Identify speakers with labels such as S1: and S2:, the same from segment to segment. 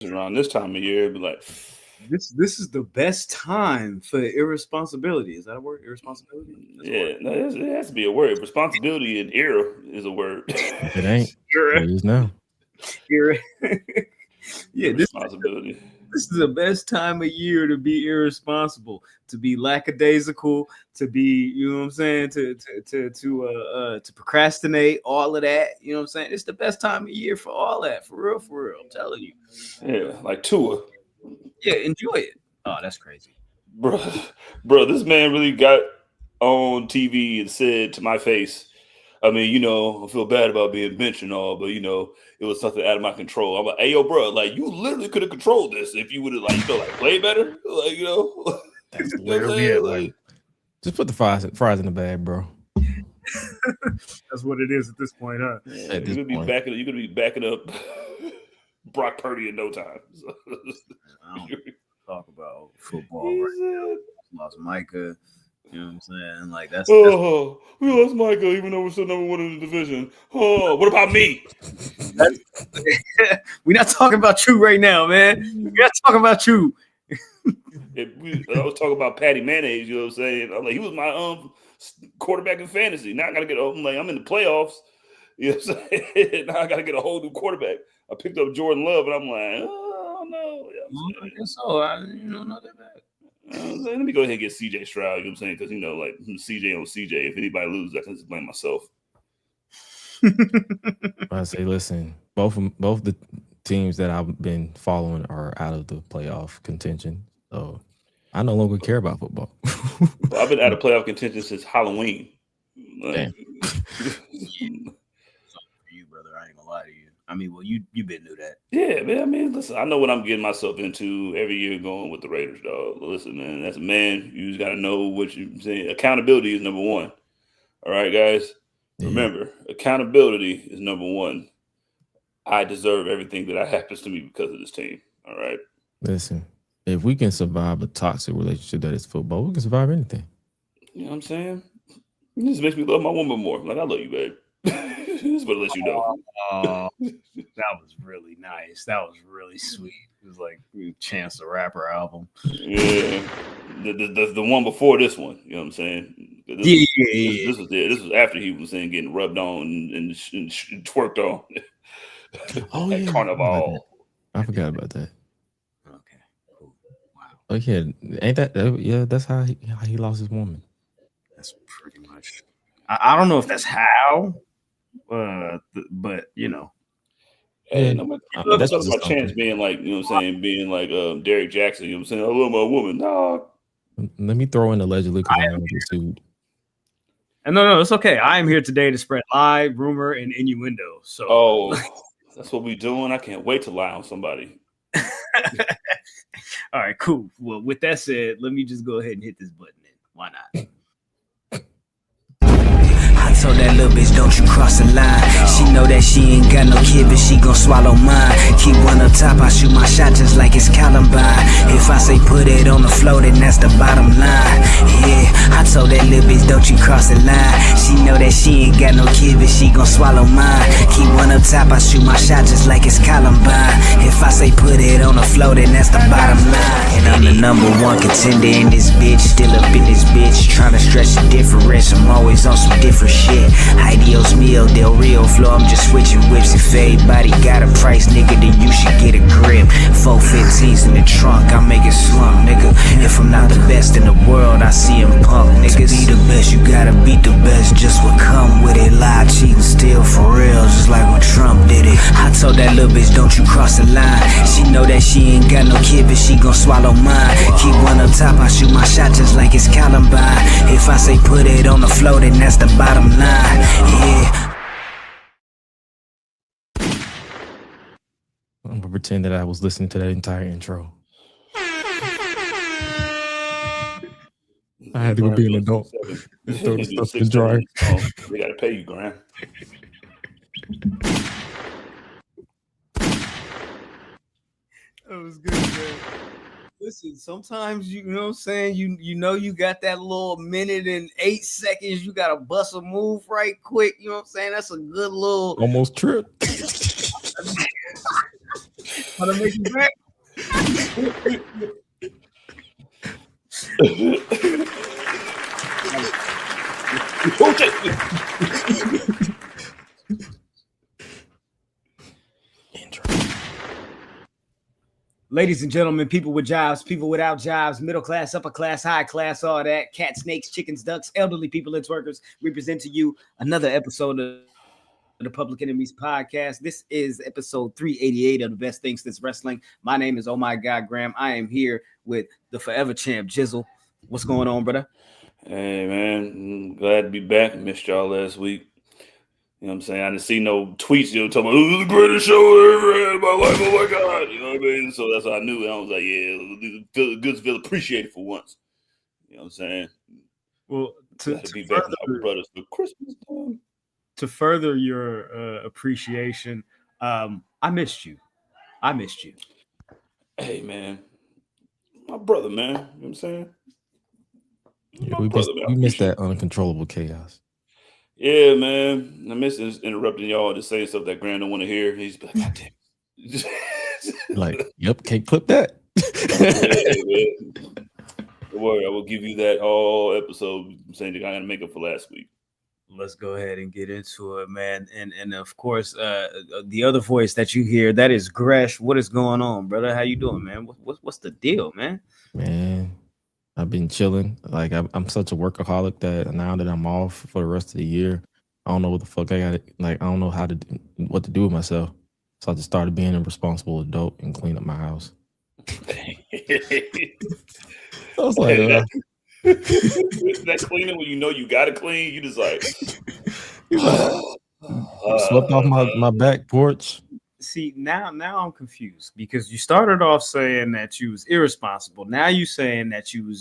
S1: around this time of year, it'd be like
S2: this is the best time for irresponsibility. Is that a word? Irresponsibility?
S1: It has to be a word. Responsibility and era is a word.
S3: It ain't. It is now.
S1: Responsibility.
S2: This is the best time of year to be irresponsible, to be lackadaisical, to be, you know what I'm saying, to procrastinate, all of that. You know what I'm saying? It's the best time of year for all that, for real, for real. I'm telling you.
S1: Yeah, like Tua.
S2: Yeah, enjoy it. Oh, that's crazy.
S1: Bro, this man really got on TV and said to my face, I mean, you know, I feel bad about being benched and all, but, you know, it was something out of my control. I'm like, hey, yo, bro, like, you literally could have controlled this if you would have, like, you know, like, played better. Like, you know.
S3: That's literally it. Like, just put the fries in the bag, bro.
S2: That's what it is at this point, huh?
S1: Yeah, you're going to be backing up Brock Purdy in no time. So.
S2: I don't talk about football right now. Lost Micah. You know what I'm saying? Like that's we
S1: lost Michael, even though we're still number one in the division. Oh, what about me?
S2: We're not talking about you right now, man. We're not talking about you.
S1: I was talking about Patty Mayonnaise, you know what I'm saying? I'm like, he was my quarterback in fantasy. Now I gotta get I'm in the playoffs. You know what I'm saying? Now I gotta get a whole new quarterback. I picked up Jordan Love and I'm like, oh no.
S2: I guess so. Not that bad.
S1: Let me go ahead and get CJ Stroud, you know what I'm saying? Because, you know, like CJ on CJ. If anybody loses, I can just blame myself.
S3: I say, listen, both the teams that I've been following are out of the playoff contention. So I no longer care about football.
S1: I've been out of playoff contention since Halloween.
S3: Damn.
S2: For you, brother, I ain't gonna lie to you. I mean, well, you've been through that.
S1: Yeah, man. I mean, listen, I know what I'm getting myself into every year going with the Raiders, dog. Listen, man, as a man, you just got to know what you're saying. Accountability is number one. All right, guys? Yeah. Remember, accountability is number one. I deserve everything that happens to me because of this team. All right?
S3: Listen, if we can survive a toxic relationship that is football, we can survive anything.
S1: You know what I'm saying? It just makes me love my woman more. Like, I love you, babe. Just want to let you know.
S2: That was really nice. That was really sweet. It was like Chance the Rapper album.
S1: Yeah, the one before this one. You know what I'm saying? This was after he was saying getting rubbed on and twerked on.
S3: Oh yeah,
S1: Carnival.
S3: I forgot about that.
S2: Okay. Cool. Wow.
S3: Oh yeah, ain't that? Yeah, that's how he lost his woman.
S2: That's pretty much. I don't know if that's how. But you know,
S1: hey, that's my chance being like, you know what I'm saying, being like Derek Jackson, you know what I'm saying, I love my woman. No.
S3: Let me throw in allegedly because I want to get sued.
S2: And no, it's okay. I am here today to spread lie, rumor, and innuendo. So
S1: that's what we're doing. I can't wait to lie on somebody.
S2: All right, cool. Well, with that said, let me just go ahead and hit this button then. Why not?
S4: So that little bitch, don't you cross the line. She know that she ain't got no kid, but she gon' swallow mine. Keep one up top, I shoot my shot just like it's Columbine. If I say put it on the floor, then that's the bottom line. Yeah, I told that little bitch, don't you cross the line. She know that she ain't got no kid, but she gon' swallow mine. Keep one up top, I shoot my shot just like it's Columbine. If I say put it on the floor, then that's the bottom line. And I'm the number one contender in this bitch, still up in this bitch, trying to stretch the difference. I'm always on some different shit. Ideos meal, Del Rio flow, I'm just switching whips. If everybody got a price, nigga, then you should get a grip. 415s in the trunk, I make it slump, nigga. If I'm not the best in the world, I see him punk, niggas. To be the best, you gotta beat the best, just what come with it. Lie, cheat, and steal for real, just like when Trump did it. I told that little bitch, don't you cross the line. She know that she ain't got no kid, but she gon' swallow mine. Keep one up top, I shoot my shot just like it's Columbine. If I say put it on the floor, then that's the bottom line. Yeah.
S3: I'm gonna pretend that I was listening to that entire intro. I had to go be an adult. Throw the stuff in the dryer.
S1: They gotta pay you, Graham.
S2: That was good, man. Listen, sometimes you know what I'm saying, you know you got that little minute and 8 seconds, you gotta bust a move right quick, you know what I'm saying? That's a good little
S3: almost trip.
S2: Want to make you back? Ladies and gentlemen, people with jobs, people without jobs, middle class, upper class, high class, all that, cats, snakes, chickens, ducks, elderly people, its workers, we present to you another episode of the Public Enemies Podcast. This is episode 388 of the Best Things Since Wrestling. My name is Oh My God Graham. I am here with the forever champ, Jizzle. What's going on, brother?
S1: Hey, man. I'm glad to be back. Missed y'all last week. You know what I'm saying? I didn't see no tweets, talking about, this is the greatest show I ever had in my life. Oh, my God. You know what I mean? So that's how I knew. And I was like, yeah, good to feel appreciated for once. You know what I'm saying?
S2: Well, to
S1: be back with my brothers for Christmas time.
S2: To further your appreciation, I missed you. Hey,
S1: man. My brother, man. You know what I'm saying?
S3: Yeah, we missed that uncontrollable chaos.
S1: Yeah, man. I miss interrupting y'all to say stuff that Graham don't want to hear. He's like, God damn.
S3: Like, yep, can't clip that.
S1: Don't worry, I will give you that all episode. I'm saying I got to make up for last week.
S2: Let's go ahead and get into it, man. And of course, the other voice that you hear, that is Gresh. What is going on, brother? How you doing, man? What's the deal, man?
S3: Man, I've been chilling. Like, I'm such a workaholic that now that I'm off for the rest of the year, I don't know what the fuck I got. Like, I don't know what to do with myself. So I just started being a responsible adult and clean up my house. I was like,
S1: that cleaning when you know you gotta clean, you just like
S3: swept off my back porch.
S2: See, now I'm confused because you started off saying that you was irresponsible. Now you saying that you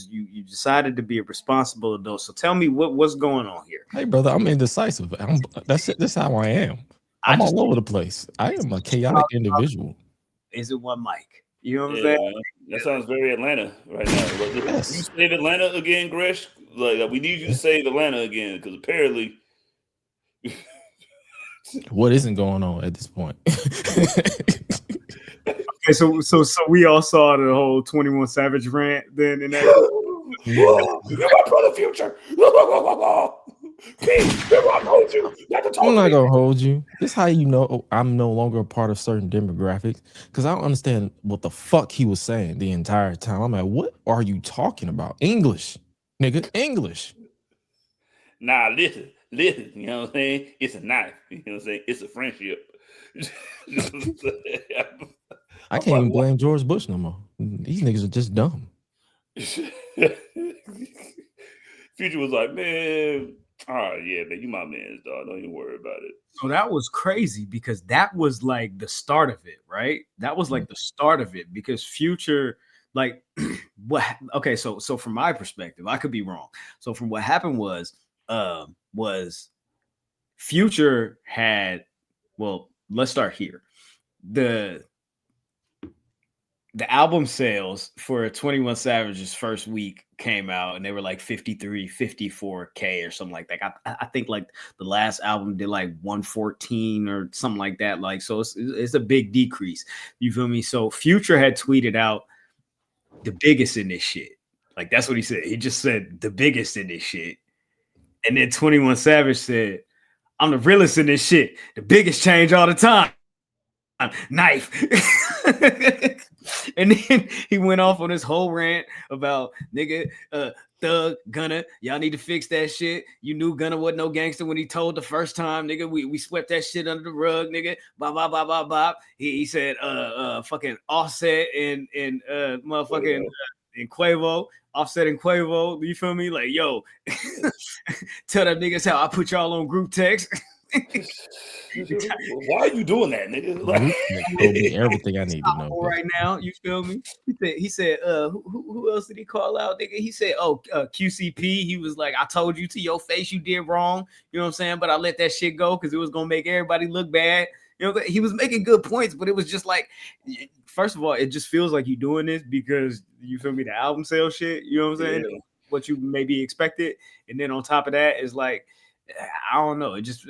S2: decided to be a responsible adult. So tell me what's going on here.
S3: Hey, brother, I'm indecisive. That's how I am. I'm all over the place. I am a chaotic individual.
S2: Is it one mic? You know what I'm saying?
S1: Man. That sounds very Atlanta right now. Yes. You save Atlanta again, Gresh? Like, we need you to save Atlanta again because apparently.
S2: What
S3: isn't going on at this point?
S2: Okay, so we all saw the whole 21 Savage rant then in that.
S1: You're my brother, Future.
S3: I'm not gonna hold you. This is how you know I'm no longer a part of certain demographics because I don't understand what the fuck he was saying the entire time. I'm like, what are you talking about? English, nigga, English.
S1: Nah, listen. You know what I'm saying? It's a knife. You know what I'm saying? It's a friendship.
S3: I can't even blame George Bush no more. These niggas are just dumb.
S1: Future was like, man, all right, yeah, man, you my man, dog. Don't even worry about it.
S2: So that was crazy because that was like the start of it, right? That was like the start of it because Future, like, what? Okay, so from my perspective, I could be wrong. So from what happened was Future had, well, let's start here. The album sales for 21 Savage's first week came out and they were like 54K or something like that. I think like the last album did like 114 or something like that. Like, so it's a big decrease. You feel me? So Future had tweeted out the biggest in this shit. Like, that's what he said. He just said the biggest in this shit. And then 21 Savage said, I'm the realest in this shit. The biggest change all the time. Knife. And then he went off on this whole rant about nigga, Thug, Gunner, y'all need to fix that shit. You knew Gunner wasn't no gangster when he told the first time, nigga. We swept that shit under the rug, nigga. Bop, bop, bop, bop, bop. He said fucking Offset and motherfucking and Quavo, Offset and Quavo. You feel me? Like, yo, tell that niggas how I put y'all on group text.
S1: Why are you doing that, nigga? Like,
S3: everything I need to know
S2: right now. You feel me? He said, who else did he call out, nigga? He said, QCP. He was like, I told you to your face you did wrong. You know what I'm saying? But I let that shit go because it was gonna make everybody look bad. You know, he was making good points, but it was just like, first of all, it just feels like you doing this because you feel me, the album sale shit. You know what I'm saying? Yeah. What you maybe expected, and then on top of that is like, I don't know. It just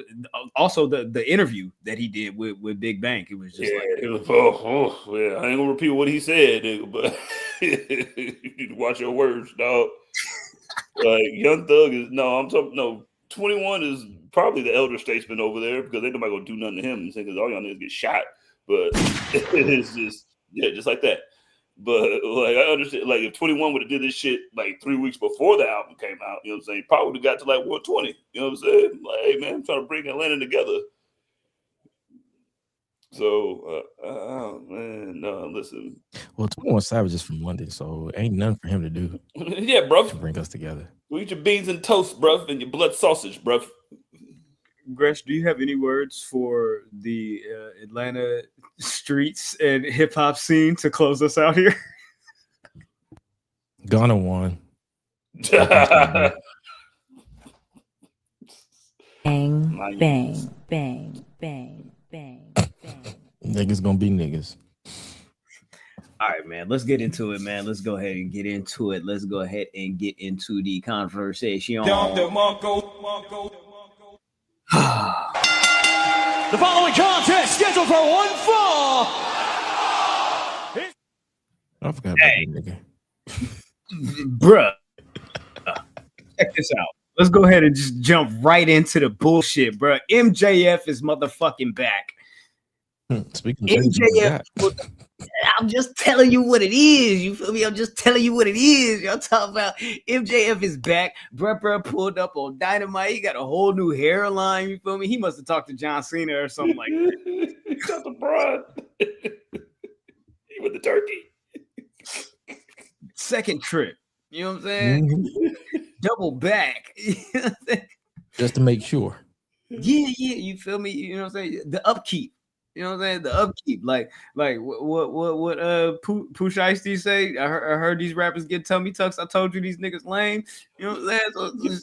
S2: also the interview that he did with Big Bang. It was just
S1: it was yeah. I ain't gonna repeat what he said, nigga, but you need to watch your words, dog. Like Young Thug is no 21 is probably the elder statesman over there because ain't nobody gonna do nothing to him because all y'all niggas get shot. But it is just like that. But like I understand, like if 21 would have did this shit like 3 weeks before the album came out, you know what I'm saying? Probably would have got to like 120. You know what I'm saying? Like, hey man, I'm trying to bring Atlanta together. So, oh man, no, listen.
S3: Well, 21 Savage is from London, so ain't nothing for him to do.
S1: Yeah, bro.
S3: To bring us together.
S1: We eat your beans and toast, bro, and your blood sausage, bro.
S2: Gresh, do you have any words for the Atlanta streets and hip hop scene to close us out here?
S3: Ghana won.
S5: Bang, bang, bang, bang, bang, bang.
S3: Niggas gonna be niggas.
S2: All right, man. Let's get into it, man. Let's go ahead and get into it. Let's go ahead and get into the conversation.
S6: The following contest scheduled for one fall.
S3: I forgot about that nigga.
S2: Bruh. Check this out. Let's go ahead and just jump right into the bullshit, bruh. MJF is motherfucking back.
S3: Speaking of
S2: MJF, I'm just telling you what it is. You feel me? I'm just telling you what it is. Y'all talking about MJF is back. Brekker pulled up on Dynamite. He got a whole new hairline. You feel me? He must have talked to John Cena or something like that.
S1: He got the Bron. He with the turkey.
S2: Second trip. You know what I'm saying? Double back.
S3: Just to make sure.
S2: Yeah. You feel me? You know what I'm saying? The upkeep. You know what I'm saying? The upkeep, like what Pooh Shiesty say? I heard these rappers get tummy tucks. I told you these niggas lame. You know what I'm saying?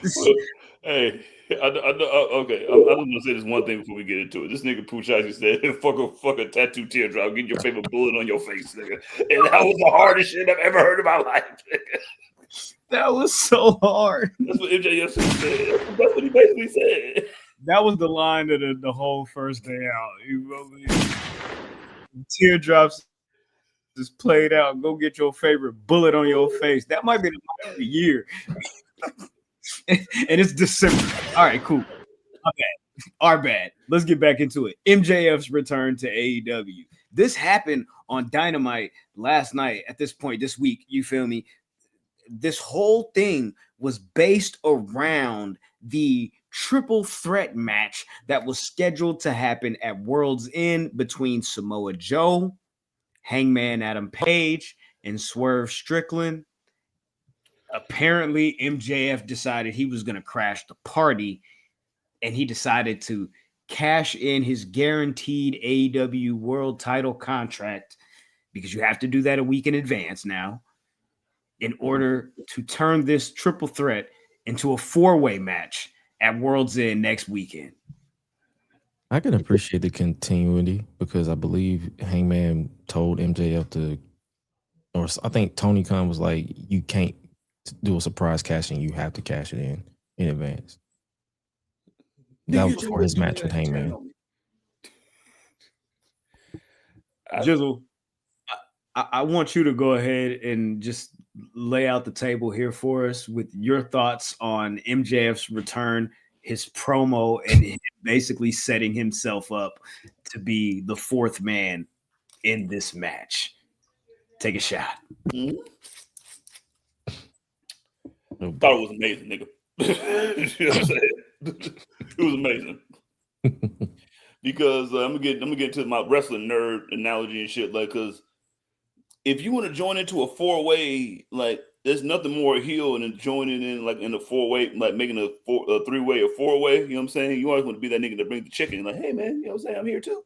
S2: So
S1: hey, I know. Okay, I'm gonna say this one thing before we get into it. This nigga Pooh Shiesty said, "Fuck a tattoo teardrop. Get your favorite bullet on your face, nigga." And that was the hardest shit I've ever heard in my life.
S2: that was so hard.
S1: That's what MJF said. That's what he basically said.
S2: That was the line of the whole first day out. You know, teardrops just played out. Go get your favorite bullet on your face. That might be the line of the year. And it's December. All right, cool. Our bad. Let's get back into it. MJF's return to AEW. This happened on Dynamite last night. At this point, this week, you feel me? This whole thing was based around the triple threat match that was scheduled to happen at World's End between Samoa Joe, Hangman Adam Page, and Swerve Strickland. Apparently, MJF decided he was going to crash the party, and he decided to cash in his guaranteed AEW World title contract, because you have to do that a week in advance now, in order to turn this triple threat into a four-way match at World's End next weekend.
S3: I can appreciate the continuity because I believe Hangman told MJF to, or I think Tony Khan was like, you can't do a surprise cashing, you have to cash it in advance. That was before his match with Hangman.
S2: Jizzle, I want you to go ahead and just lay out the table here for us with your thoughts on MJF's return, his promo, and him basically setting himself up to be the fourth man in this match. Take a shot.
S1: Mm-hmm. Thought it was amazing, nigga. You know what I'm saying? It was amazing. Because I'm gonna get to my wrestling nerd analogy and shit, like, because if you want to join into a four-way, like, there's nothing more heel than joining in, like, in a four-way, like making a three-way or four-way. You know what I'm saying? You always want to be that nigga that brings the chicken. Like, hey man, you know what I'm saying? I'm here too,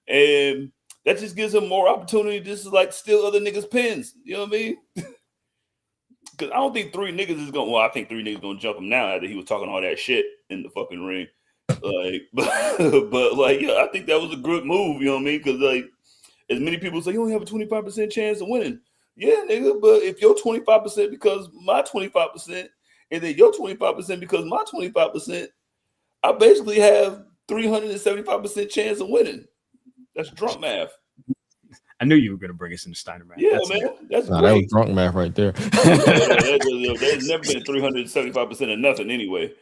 S1: and that just gives him more opportunity. Just to, like, steal other niggas' pins. You know what I mean? Because I don't think three niggas is going. Well, I think three niggas gonna jump him now after he was talking all that shit in the fucking ring. Like, but like, yeah, I think that was a good move. You know what I mean? Because like, as many people say, you only have a 25% chance of winning. Yeah, nigga. But if your 25% because my 25% and then your 25% because my 25%, I basically have 375% chance of winning. That's drunk math.
S2: I knew you were going to bring us into Steiner math.
S1: Yeah, man. That's
S3: Nah,
S1: great.
S3: that was drunk math right there.
S1: There's never been 375% of nothing anyway.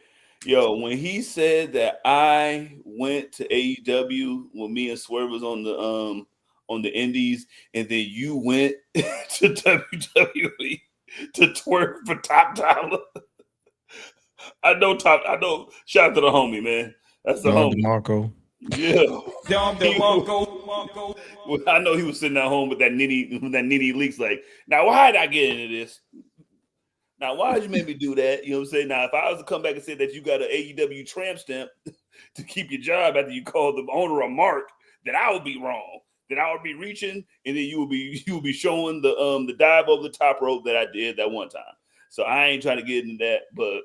S1: Yo, when he said that I went to AEW when me and Swerve was on the Indies, and then you went to WWE to twerk for top dollar. I know. Shout out to the homie, man. That's the
S3: Don
S1: homie.
S3: DeMarco.
S1: Yeah. Well, I know he was sitting at home with that nitty leaks. Like, now why did I get into this? Now, why did you make me do that? You know what I'm saying? Now, if I was to come back and say that you got an AEW tramp stamp to keep your job after you called the owner a mark, then I would be wrong. Then I would be reaching, and then you will be showing the dive over the top rope that I did that one time. So I ain't trying to get into that, but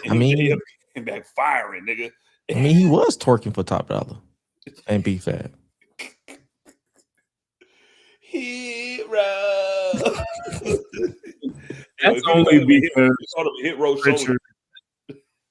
S3: I mean,
S1: came back firing, nigga.
S3: I mean, he was twerking for top dollar and B-Fab.
S1: Hero.
S2: That's only because
S1: hit row
S2: Pritchard,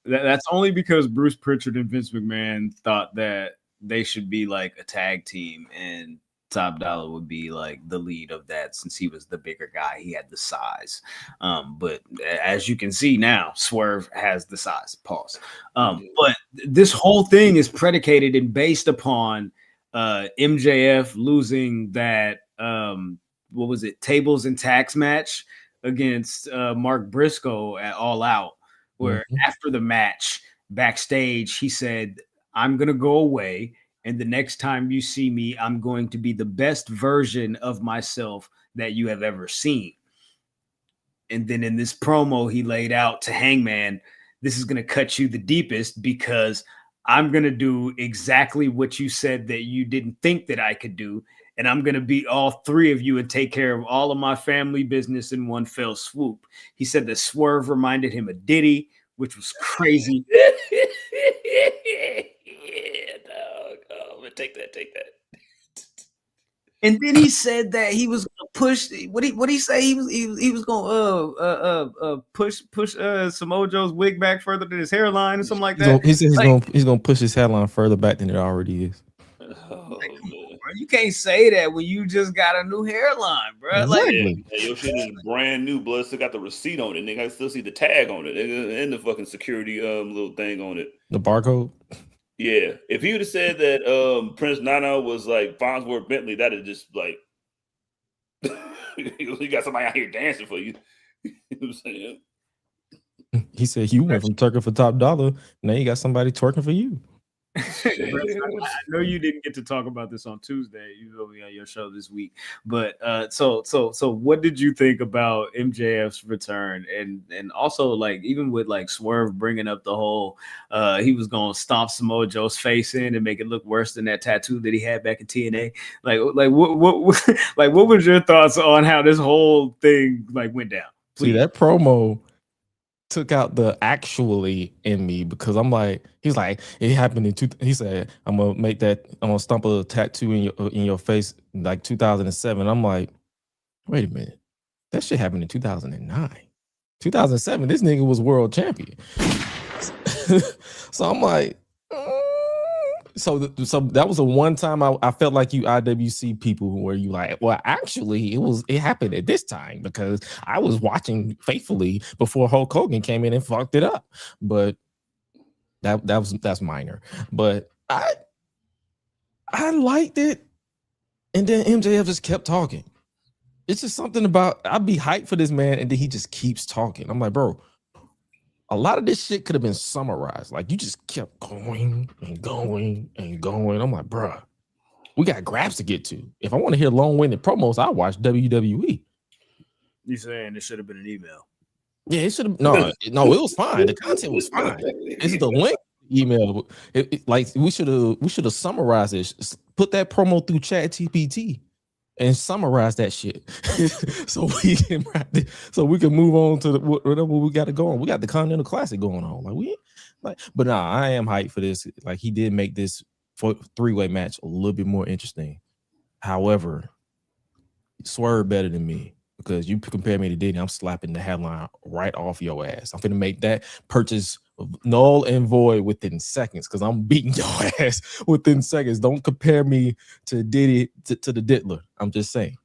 S2: that's only because Bruce Pritchard and Vince McMahon thought that they should be like a tag team, and Top Dollar would be like the lead of that since he was the bigger guy. He had the size. But as you can see now, Swerve has the size. Pause. But this whole thing is predicated and based upon MJF losing that what was it, tables and tax match against Mark Briscoe at All Out, where after the match backstage he said, "I'm gonna go away, and the next time you see me, I'm going to be the best version of myself that you have ever seen." And then in this promo, he laid out to Hangman, "This is going to cut you the deepest because I'm going to do exactly what you said that you didn't think that I could do. And I'm going to beat all three of you and take care of all of my family business in one fell swoop." He said that Swerve reminded him of Diddy, which was crazy.
S1: Yeah, dog. Oh, take that.
S2: And then he said that he was going to push. What he say? He was going to push Samoa Joe's wig back further than his hairline or something like that.
S3: He said he's gonna push his hairline further back than it already is.
S1: Oh,
S2: bro, you can't say that when you just got a new hairline, bro.
S3: Exactly.
S1: Like, your shit is brand new, blood. Still got the receipt on it, nigga. I still see the tag on it, nigga, and the fucking security little thing on it.
S3: The barcode.
S1: Yeah, if he would have said that Prince Nana was like Farnsworth Bentley, that'd have just like you got somebody out here dancing for you. You know what I'm saying?
S3: He said you went from twerking for top dollar. Now you got somebody twerking for you.
S2: I know you didn't get to talk about this on Tuesday. You will be on your show this week. But so what did you think about MJF's return? And also, like, even with like Swerve bringing up the whole he was gonna stomp Samoa Joe's face in and make it look worse than that tattoo that he had back in TNA. Like what was your thoughts on how this whole thing like went down? Please.
S3: See, that promo took out the actually in me because I'm like, he's like, it happened in he said, I'm gonna stomp a tattoo in your face like 2007. I'm like, wait a minute, that shit happened in 2009. 2007, this nigga was world champion. So I'm like, so that was a one time I felt like you IWC people where you like, well, actually it happened at this time because I was watching faithfully before Hulk Hogan came in and fucked it up. But that's minor. But I liked it, and then MJF just kept talking. It's just something about I'd be hyped for this man, and then he just keeps talking. I'm like, bro, a lot of this shit could have been summarized. Like, you just kept going and going and going. I'm like, bruh, we got grabs to get to. If I want to hear long-winded promos, I watch WWE.
S2: You saying it should have been an email?
S3: Yeah, it should have. No, it was fine. The content was fine. It's the link email. Like we should have summarized it. Put that promo through ChatGPT and summarize that shit so we can move on to whatever we got to go on. We got the Continental Classic going on. But nah, I am hyped for this. Like, he did make this three-way match a little bit more interesting. However, Swerve better than me because you compare me to Diddy, I'm slapping the headline right off your ass. I'm finna make that purchase null and void within seconds because I'm beating your ass within seconds. Don't compare me to Diddy to the Diddler. I'm just saying.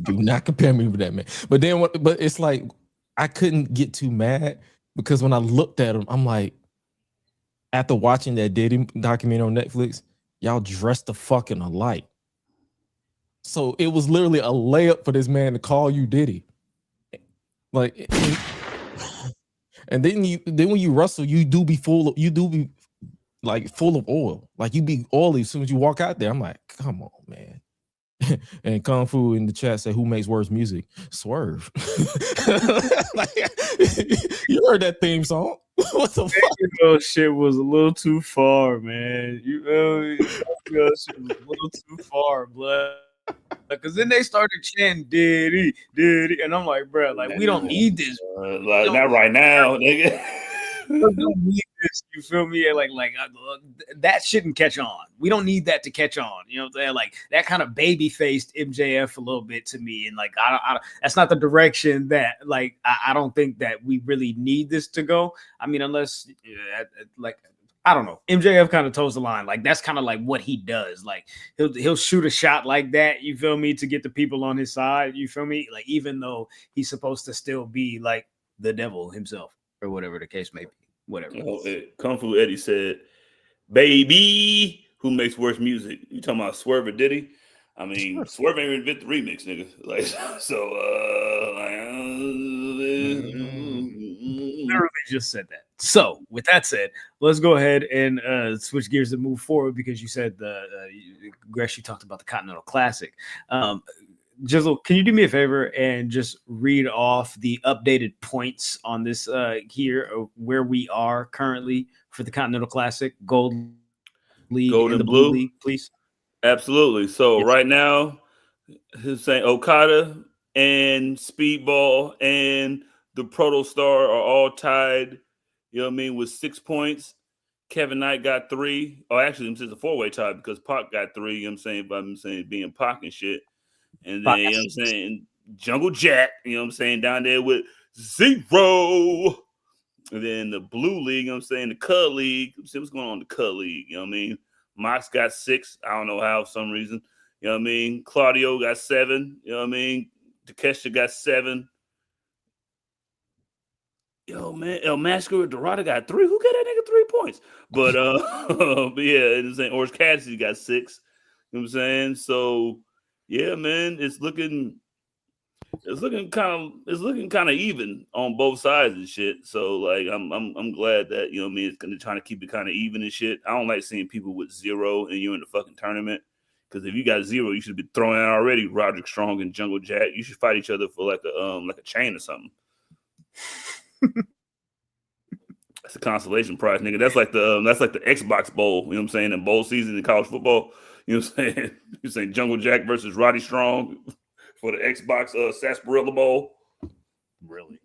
S3: Do not compare me with that man. But then but it's like I couldn't get too mad because when I looked at him, I'm like, after watching that Diddy documentary on Netflix, y'all dressed the fucking alike. So it was literally a layup for this man to call you Diddy. Like, and then when you wrestle, you do be full of oil. Like you be oily as soon as you walk out there. I'm like, come on, man. And Kung Fu in the chat said, "Who makes worse music? Swerve." Like, you heard that theme song? What the fuck?
S2: Shit was a little too far, man. You know, shit was a little too far, blood. Because then they started chanting Diddy, Diddy, and I'm like, bro, like we don't need this.
S1: Like not right now, nigga.
S2: We don't need this. You feel me? Like that shouldn't catch on. We don't need that to catch on. You know what I'm saying? Like that kind of baby faced MJF a little bit to me, and like I that's not the direction that like I don't think that we really need this to go. I mean, unless like. I don't know. MJF kind of toes the line. Like that's kind of like what he does. Like he'll shoot a shot like that. You feel me? To get the people on his side. You feel me? Like even though he's supposed to still be like the devil himself or whatever the case may be. Whatever.
S1: Kung Fu Eddie said, "Baby, who makes worse music? You talking about Swerve or Diddy? I mean, Swerve ain't invent the remix, nigga. Like so.
S2: Literally just said that. So, with that said, let's go ahead and switch gears and move forward because you said Gresh, you talked about the Continental Classic. Jizzle, can you do me a favor and just read off the updated points on this here, where we are currently for the Continental Classic, Gold League,
S1: Gold
S2: and the
S1: and
S2: Blue
S1: Blue
S2: League, please?
S1: Absolutely. So
S2: Yes.
S1: Right now, he's saying Okada and Speedball and the Protostar are all tied. You know what I mean? With 6 points. Kevin Knight got 3. Oh, actually, this is a 4-way tie because Pac got 3. You know what I'm saying? But I'm saying being Pac and shit. And then, you know what I'm saying? Jungle Jack, you know what I'm saying? Down there with 0. And then the Blue League, you know what I'm saying? The Cud League. See what's going on in the Cud League. You know what I mean? Mox got 6. I don't know how, for some reason. You know what I mean? Claudio got 7. You know what I mean? Takeshita got 7. Yo, man, El Mascara Dorada got 3. Who got that nigga 3 points? But but yeah, and saying Orange Cassidy got 6. You know what I'm saying? So yeah, man, it's looking kind of even on both sides and shit. So like I'm glad that, you know what I mean, it's gonna try to keep it kind of even and shit. I don't like seeing people with 0 and you're in the fucking tournament. Because if you got 0, you should be throwing out already Roderick Strong and Jungle Jack. You should fight each other for like a chain or something. That's a consolation prize, nigga. That's like the Xbox Bowl. You know what I'm saying? In bowl season in college football. You know what I'm saying? You're saying Jungle Jack versus Roddy Strong for the Xbox Sarsaparilla Bowl.
S2: Really?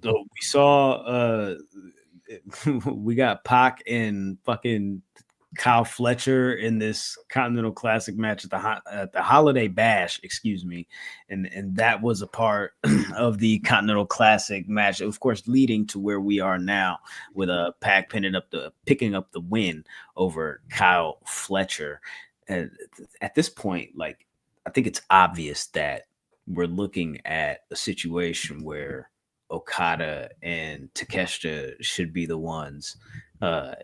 S2: So we saw we got Pac and fucking Kyle Fletcher in this Continental Classic match at the Holiday Bash, excuse me, and that was a part of the Continental Classic match, of course, leading to where we are now with Pac picking up the win over Kyle Fletcher. And at this point, like I think it's obvious that we're looking at a situation where Okada and Takeshita should be the ones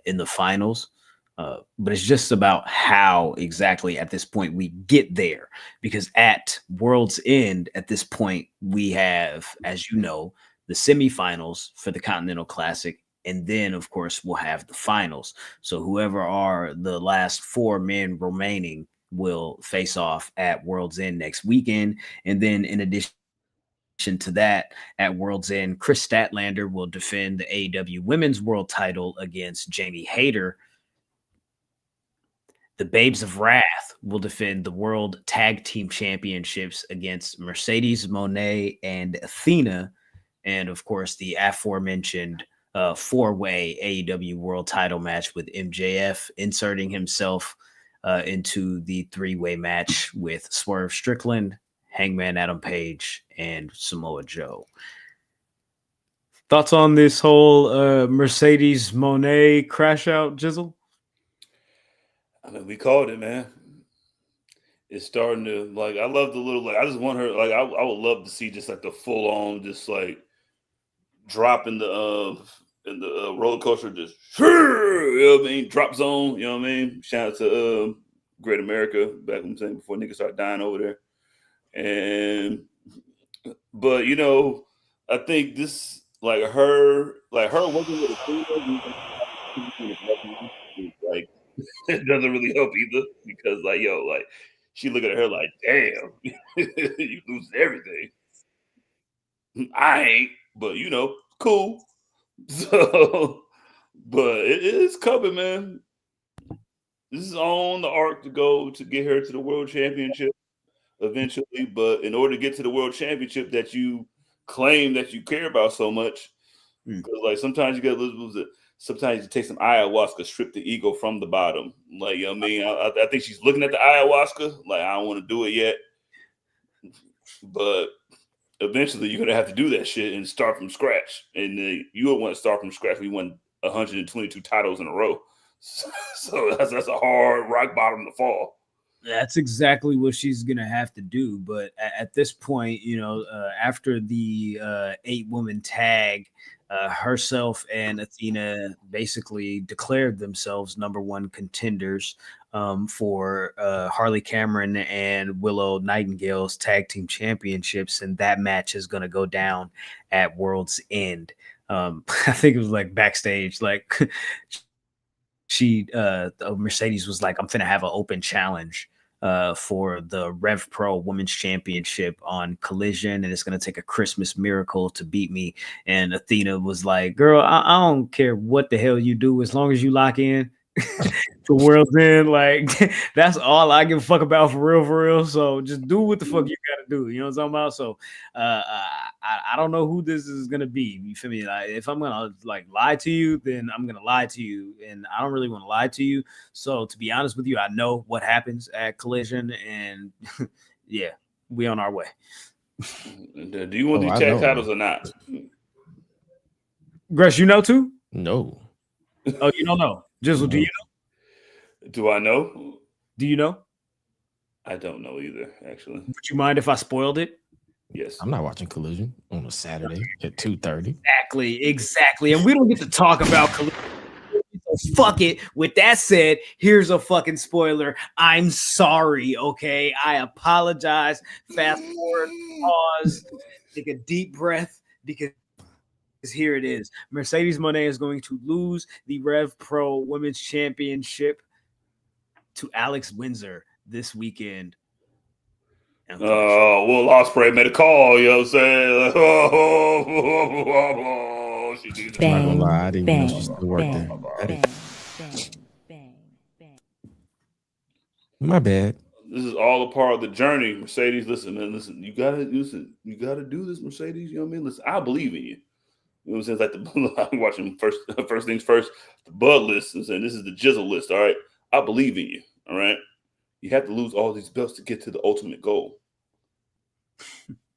S2: in the finals. But it's just about how exactly at this point we get there, because at World's End at this point we have, as you know, the semifinals for the Continental Classic, and then of course we'll have the finals. So whoever are the last 4 men remaining will face off at World's End next weekend, and then in addition to that, at World's End, Chris Statlander will defend the AEW Women's World Title against Jamie Hayter. The Babes of Wrath will defend the World Tag Team Championships against Mercedes Moné and Athena. And, of course, the aforementioned 4-way AEW World Title match with MJF inserting himself into the 3-way match with Swerve Strickland, Hangman Adam Page and Samoa Joe. Thoughts on this whole Mercedes Moné crash out, Jizzle?
S1: I mean, we called it, man. It's starting to like. I love the little like. I just want her like. I would love to see just like the full on, just like drop in the roller coaster, just you know what I mean, drop zone. You know what I mean. Shout out to Great America back when I'm saying before niggas start dying over there. But you know, I think this like her working with a team like it doesn't really help either because like like she looking at her like damn you lose everything. I ain't, but you know, cool. So, but it is coming, man. This is on the arc to go to get her to the World Championship eventually. But in order to get to the World Championship that you claim that you care about so much, because like sometimes you get sometimes you take some ayahuasca, strip the ego from the bottom. Like, you know what I mean? I think she's looking at the ayahuasca. Like, I don't want to do it yet. But eventually you're going to have to do that shit and start from scratch. And you would want to start from scratch. We won 122 titles in a row. So that's a hard rock bottom to fall.
S2: That's exactly what she's going to have to do. But at this point, you know, after the 8-woman tag, herself and Athena basically declared themselves number one contenders for Harley Cameron and Willow Nightingale's tag team championships. And that match is going to go down at World's End. I think it was like backstage, like Mercedes was like, I'm finna have an open challenge for the Rev Pro Women's Championship on Collision, and it's going to take a Christmas miracle to beat me. And Athena was like, girl, I don't care what the hell you do as long as you lock in to World's End. Like, that's all I give a fuck about for real. So just do what the fuck you got to do. You know what I'm talking about? So I don't know who this is going to be. You feel me? Like, if I'm going to like lie to you, then I'm going to lie to you. And I don't really want to lie to you. So to be honest with you, I know what happens at Collision, and yeah, we on our way.
S1: Do you want these tag titles or not?
S2: Gresh, you know too?
S3: No.
S2: Oh, you don't know? Jizzle, do you know?
S1: Do I know?
S2: Do you know?
S1: I don't know either, actually.
S2: Would you mind if I spoiled it?
S1: Yes.
S3: I'm not watching Collision on a Saturday at 2:30.
S2: Exactly. And we don't get to talk about Collision. So fuck it. With that said, here's a fucking spoiler. I'm sorry, okay? I apologize. Fast forward, pause, take a deep breath, because here it is. Mercedes Moné is going to lose the Rev Pro Women's Championship to Alex Windsor this weekend.
S1: Will Ospreay made a call, you know what I'm saying? She needs
S3: I'm not gonna lie, I didn't even know she still worked there. My bad.
S1: This is all a part of the journey. Mercedes, listen, man, listen. You gotta do this, Mercedes. You know what I mean? Listen, I believe in you. You know what I'm saying? Like I'm watching first things first, the Bud list, and saying this is the Jizzle list. All right, I believe in you. All right, you have to lose all these belts to get to the ultimate goal.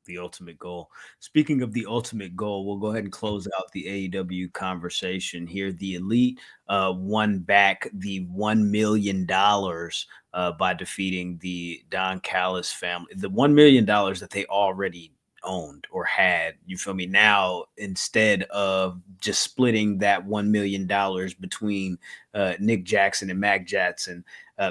S2: The ultimate goal. Speaking of the ultimate goal, we'll go ahead and close out the AEW conversation here. The Elite won back the $1 million by defeating the Don Callis family. The $1 million that they already owned or had, you feel me? Now, instead of just splitting that $1 million between Nick Jackson and Mac Jackson,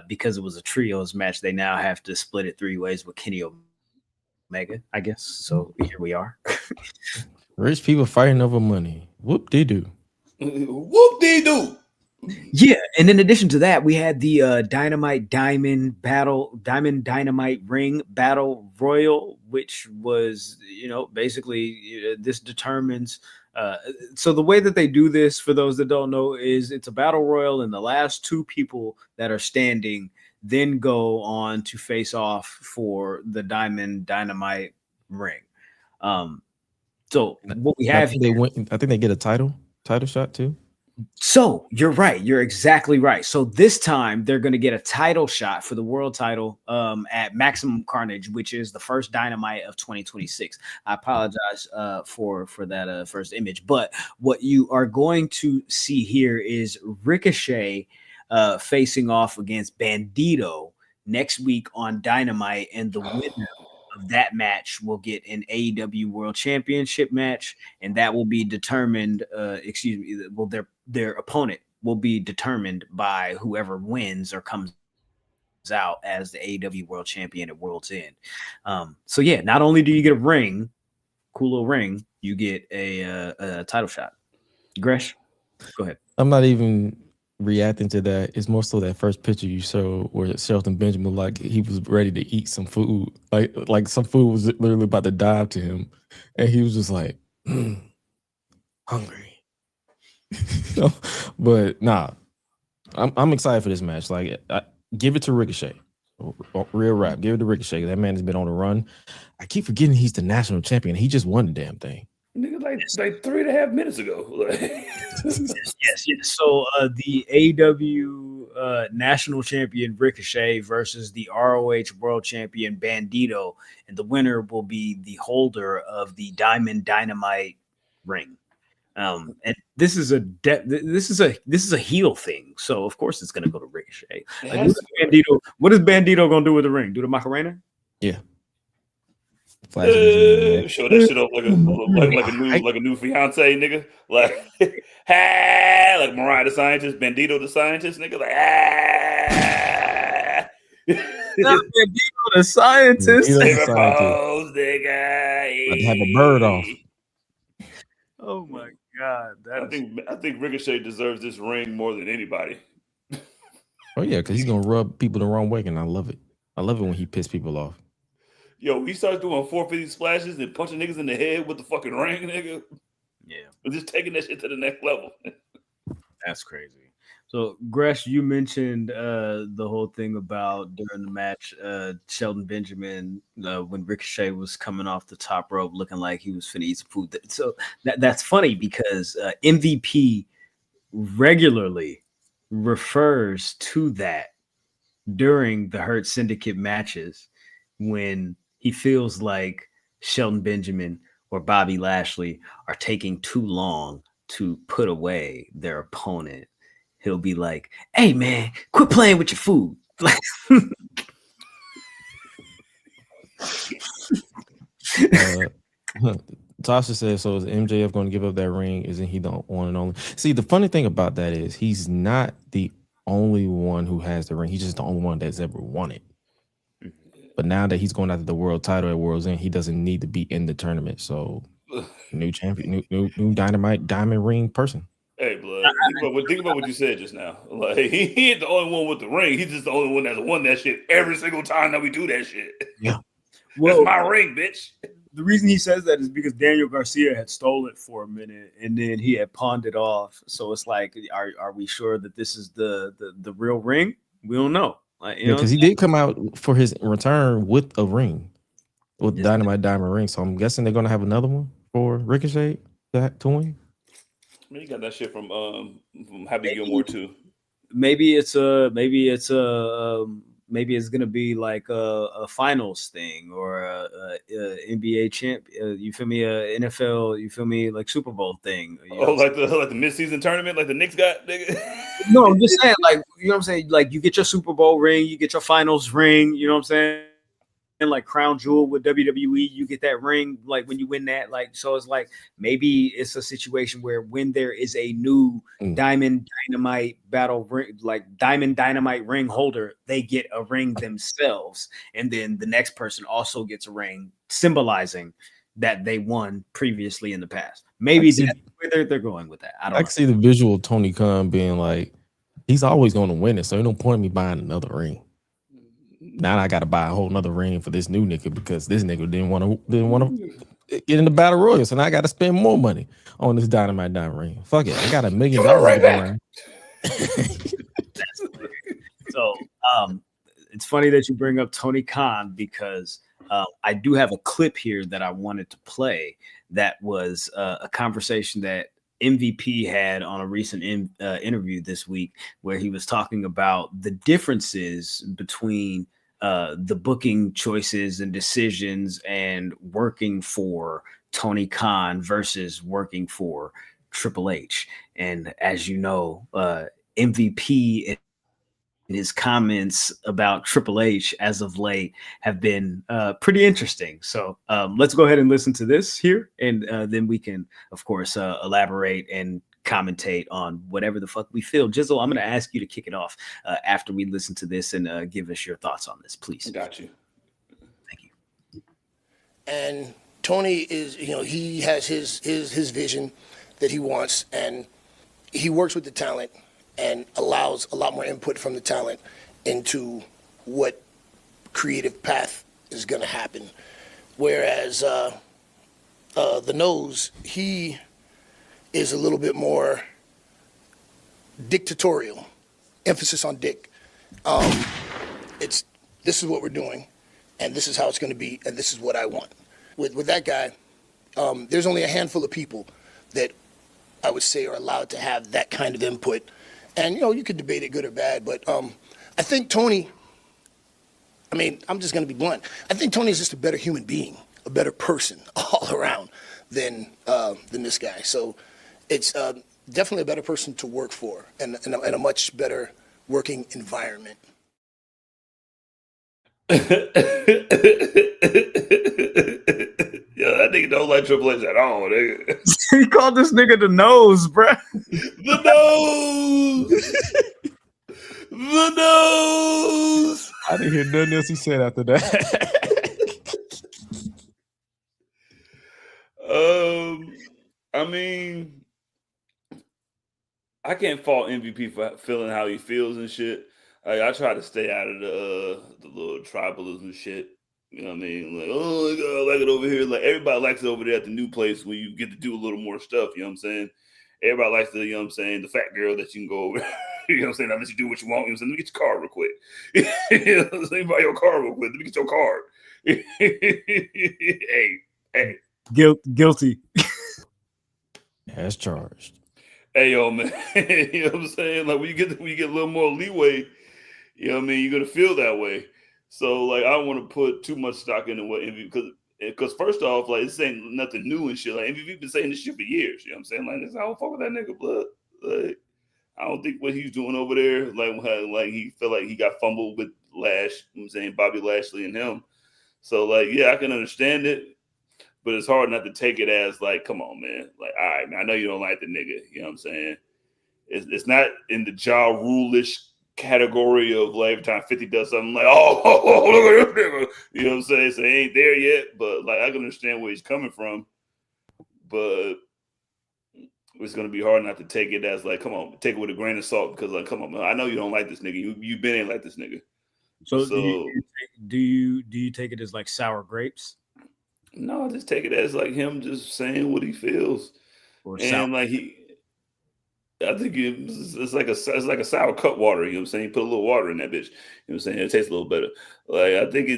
S2: because it was a trios match, they now have to split it 3 ways with Kenny Omega, I guess. So here we are.
S3: Rich people fighting over money. Whoop-de-doo.
S1: Whoop-de-doo.
S2: Yeah, and in addition to that, we had the Dynamite Dynamite Ring Battle Royal, which was, you know, basically this determines. So the way that they do this, for those that don't know, is it's a battle royal, and the last 2 people that are standing then go on to face off for the Dynamite Ring. So what we have,
S3: I think they get a title shot too.
S2: So you're right. You're exactly right. So this time they're going to get a title shot for the world title at Maximum Carnage, which is the first Dynamite of 2026. I apologize for that first image, but what you are going to see here is Ricochet facing off against Bandito next week on Dynamite, and the winner of that match will get an AEW World Championship match, and that will be determined. Their opponent will be determined by whoever wins or comes out as the AEW World Champion at World's End. So yeah, not only do you get a ring, cool little ring, you get a title shot. Gresh, go ahead.
S3: I'm not even reacting to that. It's more so that first picture you showed where Shelton Benjamin, like he was ready to eat some food, like some food was literally about to dive to him, and he was just like hungry. But nah, I'm excited for this match. Like, give it to Ricochet, real rap. Give it to Ricochet. That man has been on a run. I keep forgetting he's the national champion. He just won the damn thing.
S1: Nigga, like 3.5 minutes ago.
S2: Yes. So the AEW national champion Ricochet versus the ROH world champion Bandito, and the winner will be the holder of the Diamond Dynamite ring. And this is a heel thing, so of course it's gonna go to Ricochet. Like, what is Bandito gonna do with the ring? Do the Macarena?
S3: Yeah.
S1: Show that shit up like a new fiance, nigga. Like, like Mariah the Scientist, Bandito the Scientist, nigga. Like,
S2: Not Bandito the Scientist.
S1: Pose, nigga.
S3: I'd have a bird off.
S2: Oh my god!
S1: I think Ricochet deserves this ring more than anybody.
S3: Oh yeah, because he's gonna rub people the wrong way, and I love it. I love it when he pisses people off.
S1: Yo, he starts doing 450 splashes and punching niggas in the head with the fucking ring, nigga.
S2: Yeah,
S1: we're just taking that shit to the next level.
S2: That's crazy. So, Gresh, you mentioned the whole thing about during the match, Shelton Benjamin, when Ricochet was coming off the top rope looking like he was finna eat some food. So that's funny because MVP regularly refers to that during the Hurt Syndicate matches when he feels like Shelton Benjamin or Bobby Lashley are taking too long to put away their opponent. He'll be like, "Hey man, quit playing with your food."
S3: Tasha says, so is MJF going to give up that ring? Isn't he the one and only? See, the funny thing about that is he's not the only one who has the ring. He's just the only one that's ever won it. But now that he's going after the world title at World's End, he doesn't need to be in the tournament. So new champion, new Dynamite diamond ring person.
S1: Hey, blood. Think about what you said just now. Like, he ain't the only one with the ring. He's just the only one that's won that shit every single time that we do that shit.
S3: Yeah.
S1: Well, that's my ring, bitch.
S2: The reason he says that is because Daniel Garcia had stole it for a minute and then he had pawned it off. So it's like, are we sure that this is the real ring? We don't know. Like,
S3: because he did come out for his return with a ring, with Dynamite diamond ring. So I'm guessing they're gonna have another one for Ricochet to win.
S1: I mean, you got that shit from Happy Gilmore too.
S2: Maybe it's gonna be like a finals thing or a NBA champ. You feel me? A NFL. You feel me? Like Super Bowl thing.
S1: Like the mid-season tournament, like the Knicks got, nigga.
S2: No, I'm just saying, like, you know what I'm saying? Like, you get your Super Bowl ring, you get your finals ring. You know what I'm saying? And like Crown Jewel with WWE, you get that ring like when you win that. Like, so it's like maybe it's a situation where when there is a new Diamond Dynamite battle ring, like Diamond Dynamite ring holder, they get a ring themselves, and then the next person also gets a ring symbolizing that they won previously in the past. Maybe that's where they're going with that. I don't know.
S3: See the visual of Tony Khan being like, he's always going to win it, so there's no point in me buying another ring. Now I got to buy a whole nother ring for this new nigga because this nigga didn't want to get in the battle royal, so now I got to spend more money on this Dynamite diamond ring. Fuck it, I got $1 million right ring.
S2: So it's funny that you bring up Tony Khan because I do have a clip here that I wanted to play. That was a conversation that MVP had on a recent interview this week, where he was talking about the differences between the booking choices and decisions and working for Tony Khan versus working for Triple H. And as you know, MVP and his comments about Triple H as of late have been pretty interesting. So let's go ahead and listen to this here, and then we can, of course, elaborate and commentate on whatever the fuck we feel. Jizzle, I'm going to ask you to kick it off after we listen to this and give us your thoughts on this, please.
S1: Got you.
S2: Thank you.
S7: And Tony is, he has his vision that he wants, and he works with the talent and allows a lot more input from the talent into what creative path is going to happen. Whereas the Nose, he is a little bit more dictatorial, emphasis on dick. This is what we're doing, and this is how it's going to be, and this is what I want. With that guy, there's only a handful of people that I would say are allowed to have that kind of input. And, you could debate it good or bad, but I think Tony, I'm just going to be blunt. I think Tony is just a better human being, a better person all around than this guy. So it's definitely a better person to work for and a much better working environment.
S1: Yeah, that nigga don't like Triple H at all, nigga.
S2: He called this nigga the Nose, bro.
S1: The Nose! The Nose!
S3: I didn't hear nothing else he said after that.
S1: I can't fault MVP for feeling how he feels and shit. I try to stay out of the little tribalism shit. You know what I mean? Like, oh my God, I like it over here. Like, everybody likes it over there at the new place when you get to do a little more stuff. You know what I'm saying? Everybody likes the, the fat girl that you can go over. You know what I'm saying? That lets you do what you want. You know what I'm saying? Let me get your card real quick. You know what I'm saying? Buy your card real quick. Let me get your card. Hey.
S2: Guilty.
S3: As charged.
S1: Hey, yo, man. You know what I'm saying? Like, when you get a little more leeway, you know what I mean? You're going to feel that way. So, like, I don't want to put too much stock into what MVP, because first off, like, this ain't nothing new and shit. Like, MVP been saying this shit for years. You know what I'm saying? Like, I don't fuck with that nigga, blood. Like, I don't think what he's doing over there, like he felt like he got fumbled with Lash, you know what I'm saying, Bobby Lashley and him. So, like, yeah, I can understand it, but it's hard not to take it as, like, come on, man. Like, all right, man, I know you don't like the nigga. You know what I'm saying? It's not in the Ja Rule-ish category of, like, every time 50 does something, like, oh, look at this nigga. You know what I'm saying? So he ain't there yet, but, like, I can understand where he's coming from. But it's going to be hard not to take it as, like, come on, take it with a grain of salt, because, like, come on, man, I know you don't like this nigga. You've been in like this nigga.
S2: So do you take it as, like, sour grapes?
S1: No, I just take it as, like, him just saying what he feels. And, like, I think it's like a sour cut water. You know what I'm saying? You put a little water in that bitch. You know what I'm saying? It tastes a little better. Like, I think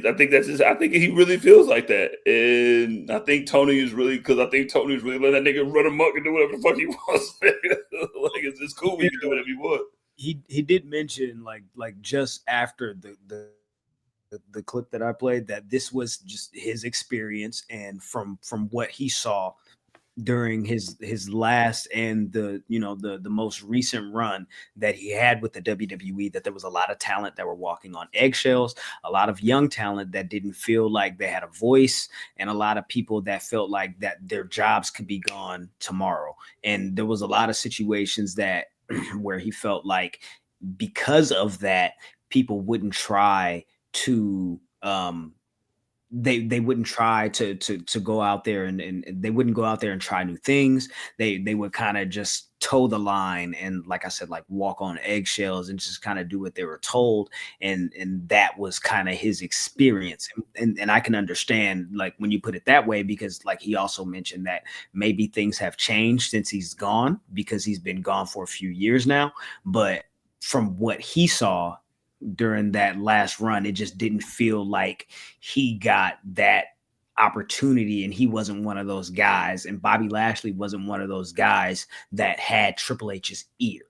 S1: he really feels like that. And I think Tony is really letting that nigga run amok and do whatever the fuck he wants. Like, it's cool when you can do whatever you want.
S2: He did mention, like just after the clip that I played, that this was just his experience, and from what he saw during his last and the most recent run that he had with the WWE, that there was a lot of talent that were walking on eggshells, a lot of young talent that didn't feel like they had a voice, and a lot of people that felt like that their jobs could be gone tomorrow. And there was a lot of situations that where he felt like, because of that, people wouldn't try to they wouldn't try to go out there and they wouldn't go out there and try new things. They would kind of just toe the line and, like I said, like, walk on eggshells and just kind of do what they were told. And that was kind of his experience. And I can understand, like, when you put it that way, because, like, he also mentioned that maybe things have changed since he's gone, because he's been gone for a few years now. But from what he saw during that last run, it just didn't feel like he got that opportunity, and he wasn't one of those guys, and Bobby Lashley wasn't one of those guys that had Triple H's ear.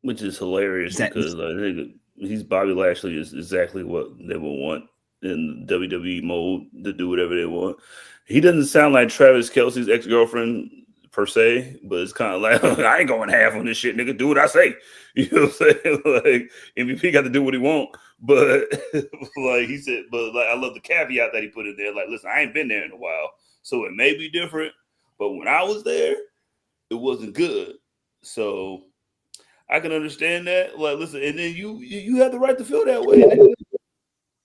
S1: Which is hilarious because I think he's Bobby Lashley is exactly what they would want in WWE mode to do whatever they want. He doesn't sound like Travis Kelce's ex-girlfriend per se, but it's kind of like, I ain't going half on this shit, nigga. Do what I say. You know what I'm saying? Like, MVP got to do what he want. But like he said, but like I love the caveat that he put in there. Like, listen, I ain't been there in a while, so it may be different. But when I was there, it wasn't good. So I can understand that. Like, listen, and then you have the right to feel that way.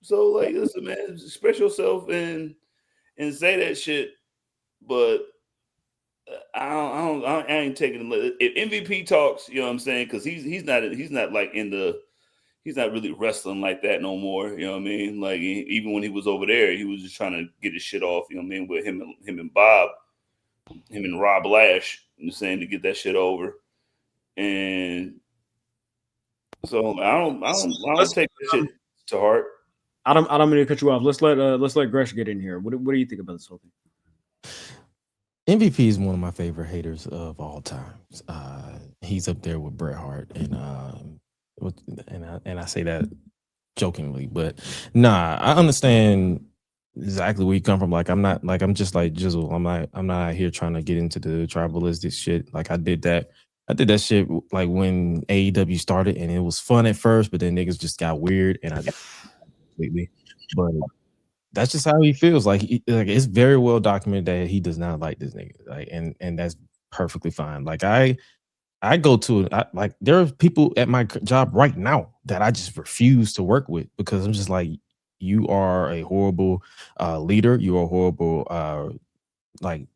S1: So, like, listen, man, express yourself and say that shit. But I ain't taking it. If MVP talks, you know what I'm saying? Because he's not like he's not really wrestling like that no more. You know what I mean? Like even when he was over there, he was just trying to get his shit off. You know what I mean? With him and Rob Lash, you know, saying to get that shit over. And so I don't take that shit to heart.
S2: I don't mean to cut you off. Let's let Gresh get in here. What do you think about this whole thing?
S3: MVP is one of my favorite haters of all times. He's up there with Bret Hart, and I say that jokingly, but nah, I understand exactly where you come from. Like I'm just like Jizzle. I'm not out here trying to get into the tribalistic shit. Like I did that shit like when AEW started, and it was fun at first, but then niggas just got weird, and I just completely. But that's just how he feels. Like it's very well documented that he does not like this nigga. Like, and that's perfectly fine. Like I go to like there are people at my job right now that I just refuse to work with because I'm just like, you are a horrible leader. You are a horrible like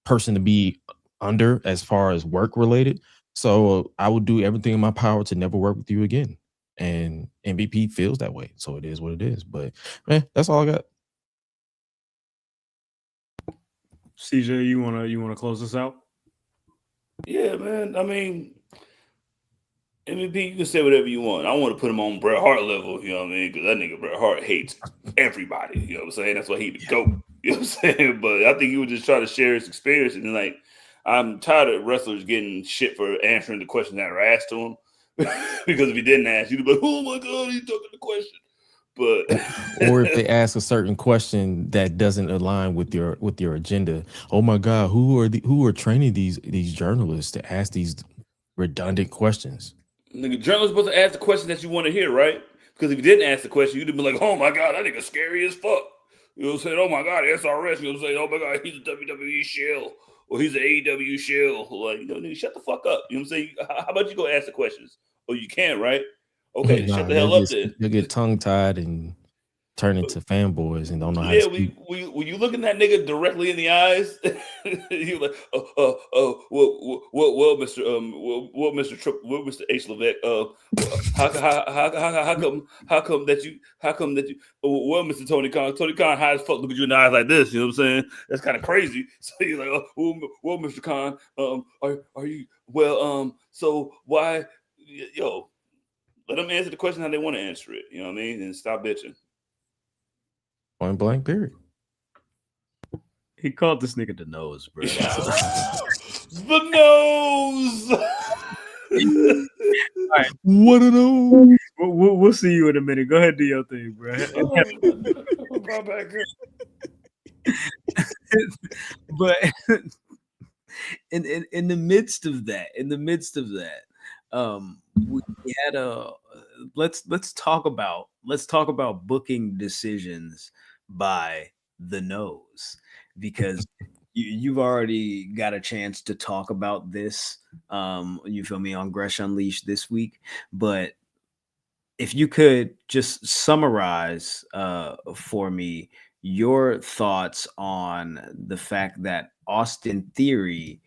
S3: person to be under as far as work related. So I will do everything in my power to never work with you again. And MVP feels that way. So it is what it is. But man, that's all I got.
S2: CJ, you wanna close this out?
S1: Yeah, man. I mean, MVP, you can say whatever you want. I want to put him on Bret Hart level, you know what I mean? Because that nigga Bret Hart hates everybody, you know what I'm saying? That's why he the GOAT, you know what I'm saying? But I think he would just try to share his experience. And like, I'm tired of wrestlers getting shit for answering the questions that are asked to him. Because if he didn't ask, you'd be like, oh my God, he took the question. But
S3: or if they ask a certain question that doesn't align with your agenda, oh my God, who are training these journalists to ask these redundant questions?
S1: Nigga, journalists supposed to ask the question that you want to hear, right? Because if you didn't ask the question, you'd be like, oh my God, that nigga scary as fuck. You know what I'm saying? Oh my God, SRS. You know what I'm saying? Oh my God, he's a WWE shill. Or he's an AEW shill. Like, you know, nigga, shut the fuck up. You know what I'm saying? How about you go ask the questions? Oh, you can, right? Okay, shut the hell up then.
S3: You'll get tongue-tied and turn into fanboys and don't know how to speak.
S1: When you looking that nigga directly in the eyes, you like, well, Mr. H. Levesque, how come that you, well, Mr. Tony Khan high as fuck, look at you in the eyes like this, you know what I'm saying? That's kind of crazy. So you're like, well, Mr. Khan, are you, well, so why, yo, let them answer the question how they want to answer it, you know what I mean? And stop bitching.
S3: Point blank, period.
S2: He called this nigga the nose, bro.
S1: The nose.
S2: All right.
S3: What a nose.
S2: We'll see you in a minute. Go ahead, do your thing, bro. But in the midst of that, we had a let's talk about booking decisions by the nose, because you've already got a chance to talk about this, you feel me, on Gresh Unleashed this week. But if you could just summarize for me your thoughts on the fact that Austin Theory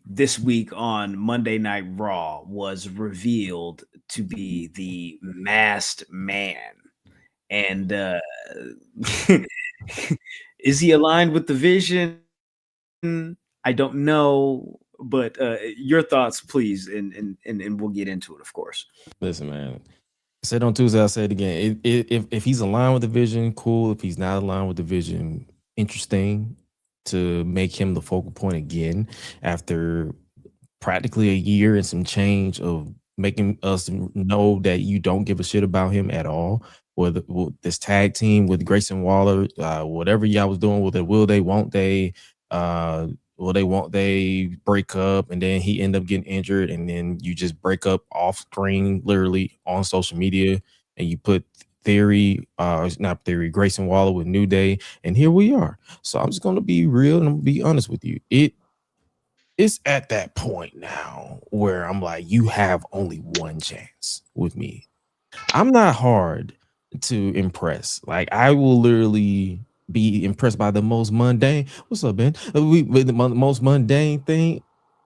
S2: this week on Monday Night Raw was revealed to be the masked man. And is he aligned with the vision? I don't know, but your thoughts, please, and we'll get into it, of course.
S3: Listen, man, said on Tuesday, I'll say it again. If he's aligned with the vision, cool. If he's not aligned with the vision, interesting to make him the focal point again after practically a year and some change of making us know that you don't give a shit about him at all. With this tag team with Grayson Waller, whatever y'all was doing with it, will they, won't they? Won't they break up? And then he end up getting injured, and then you just break up off screen, literally on social media, and you put Grayson Waller with New Day, and here we are. So I'm just gonna be real and I'm gonna be honest with you. It's at that point now where I'm like, you have only one chance with me. I'm not hard to impress. Like, I will literally be impressed by the most mundane. What's up, Ben? The most mundane thing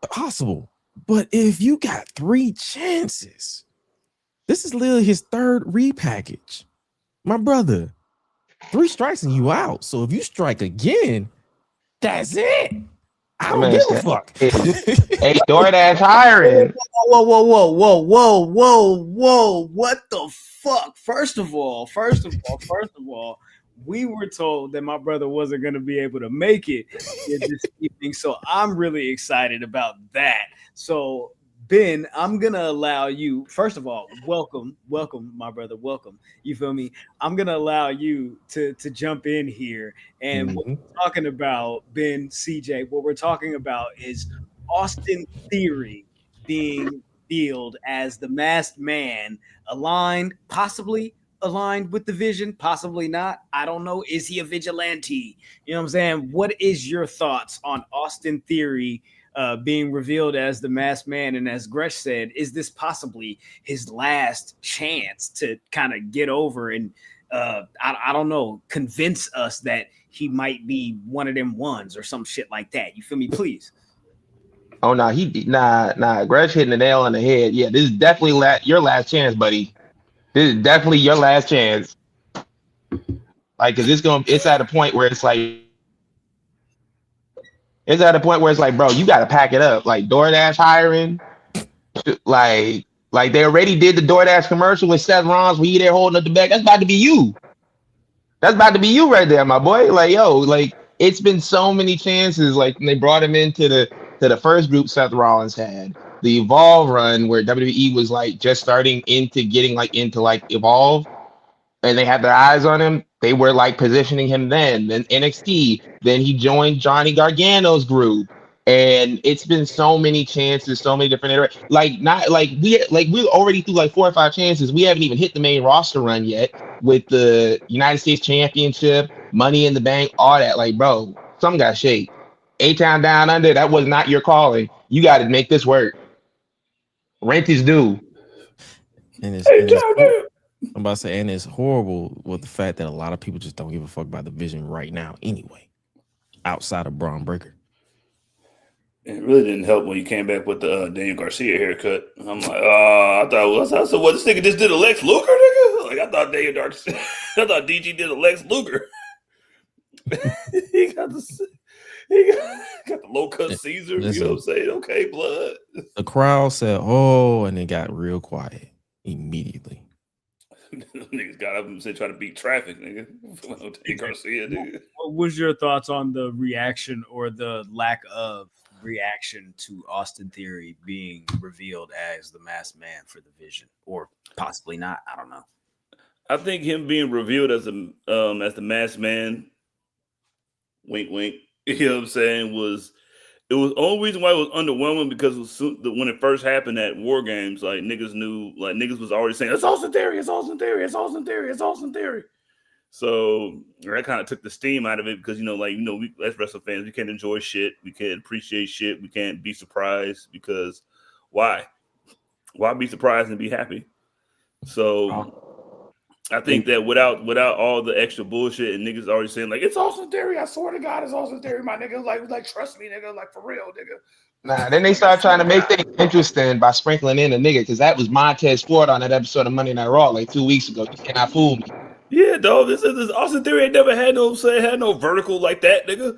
S3: possible. But if you got 3 chances, this is literally his 3rd repackage. My brother, 3 strikes and you out. So if you strike again, that's it. I don't give a fuck.
S8: Hey, DoorDash hiring.
S2: Whoa. What the fuck? First of all, we were told that my brother wasn't going to be able to make it this evening. So I'm really excited about that. So, Ben, I'm going to allow you, first of all, welcome, my brother, welcome. You feel me? I'm going to allow you to jump in here. And what we're talking about, Ben, CJ, what we're talking about is Austin Theory being revealed as the masked man, possibly aligned with the vision, possibly not. I don't know. Is he a vigilante? You know what I'm saying? What is your thoughts on Austin Theory being revealed as the masked man? And as Gresh said, is this possibly his last chance to kind of get over and I don't know, convince us that he might be one of them ones or some shit like that? You feel me? Please.
S8: Oh no, Gresh hitting the nail on the head. Yeah, this is definitely your last chance, buddy. This is definitely your last chance. Like, cause it's at a point where it's like, bro, you got to pack it up. Like, DoorDash hiring, like they already did the DoorDash commercial with Seth Rollins where he there holding up the bag. That's about to be you. That's about to be you right there, my boy. Like, yo, like, it's been so many chances. Like, when they brought him into the first group Seth Rollins had, the Evolve run where WWE was like just starting into Evolve, and they had their eyes on him. They were like positioning him then NXT. Then he joined Johnny Gargano's group. And it's been so many chances, so many different iterations. We already through like 4 or 5 chances. We haven't even hit the main roster run yet with the United States Championship, Money in the Bank, all that. Like, bro, something got shaped. A-Town Down Under, that was not your calling. You got to make this work. Rent is due.
S3: I'm about to say, and it's horrible with the fact that a lot of people just don't give a fuck about the vision right now anyway, outside of Bron Breakker.
S1: It really didn't help when you came back with the Daniel Garcia haircut. I'm like, I thought, what, this nigga just did a Lex Luger, nigga? Like, I thought DG did a Lex Luger. he got the low cut Caesar. Listen, you know what I'm saying? Okay, blood.
S3: The crowd said, "Oh," and it got real quiet immediately.
S1: Niggas got up and said, "Try to beat traffic, nigga." Garcia, nigga.
S2: What was your thoughts on the reaction or the lack of reaction to Austin Theory being revealed as the masked man for the vision, or possibly not? I don't know.
S1: I think him being revealed as the masked man, wink, wink. You know what I'm saying? It was the only reason why it was underwhelming because when it first happened at War Games, like niggas was already saying it's Austin Theory, it's Austin Theory, it's Austin Theory, it's Austin Theory. So that kind of took the steam out of it because we as wrestling fans, we can't enjoy shit, we can't appreciate shit, we can't be surprised because why be surprised and be happy? So I think that without all the extra bullshit and niggas already saying like it's Austin Theory, I swear to God it's Austin Theory, my nigga, like trust me, nigga, like for real, nigga.
S8: Nah, then they start trying to make things interesting by sprinkling in a nigga because that was Montez Ford on that episode of Monday Night Raw like 2 weeks ago. You cannot fool me.
S1: Yeah, dog. This Austin Theory ain't never had no vertical like that, nigga.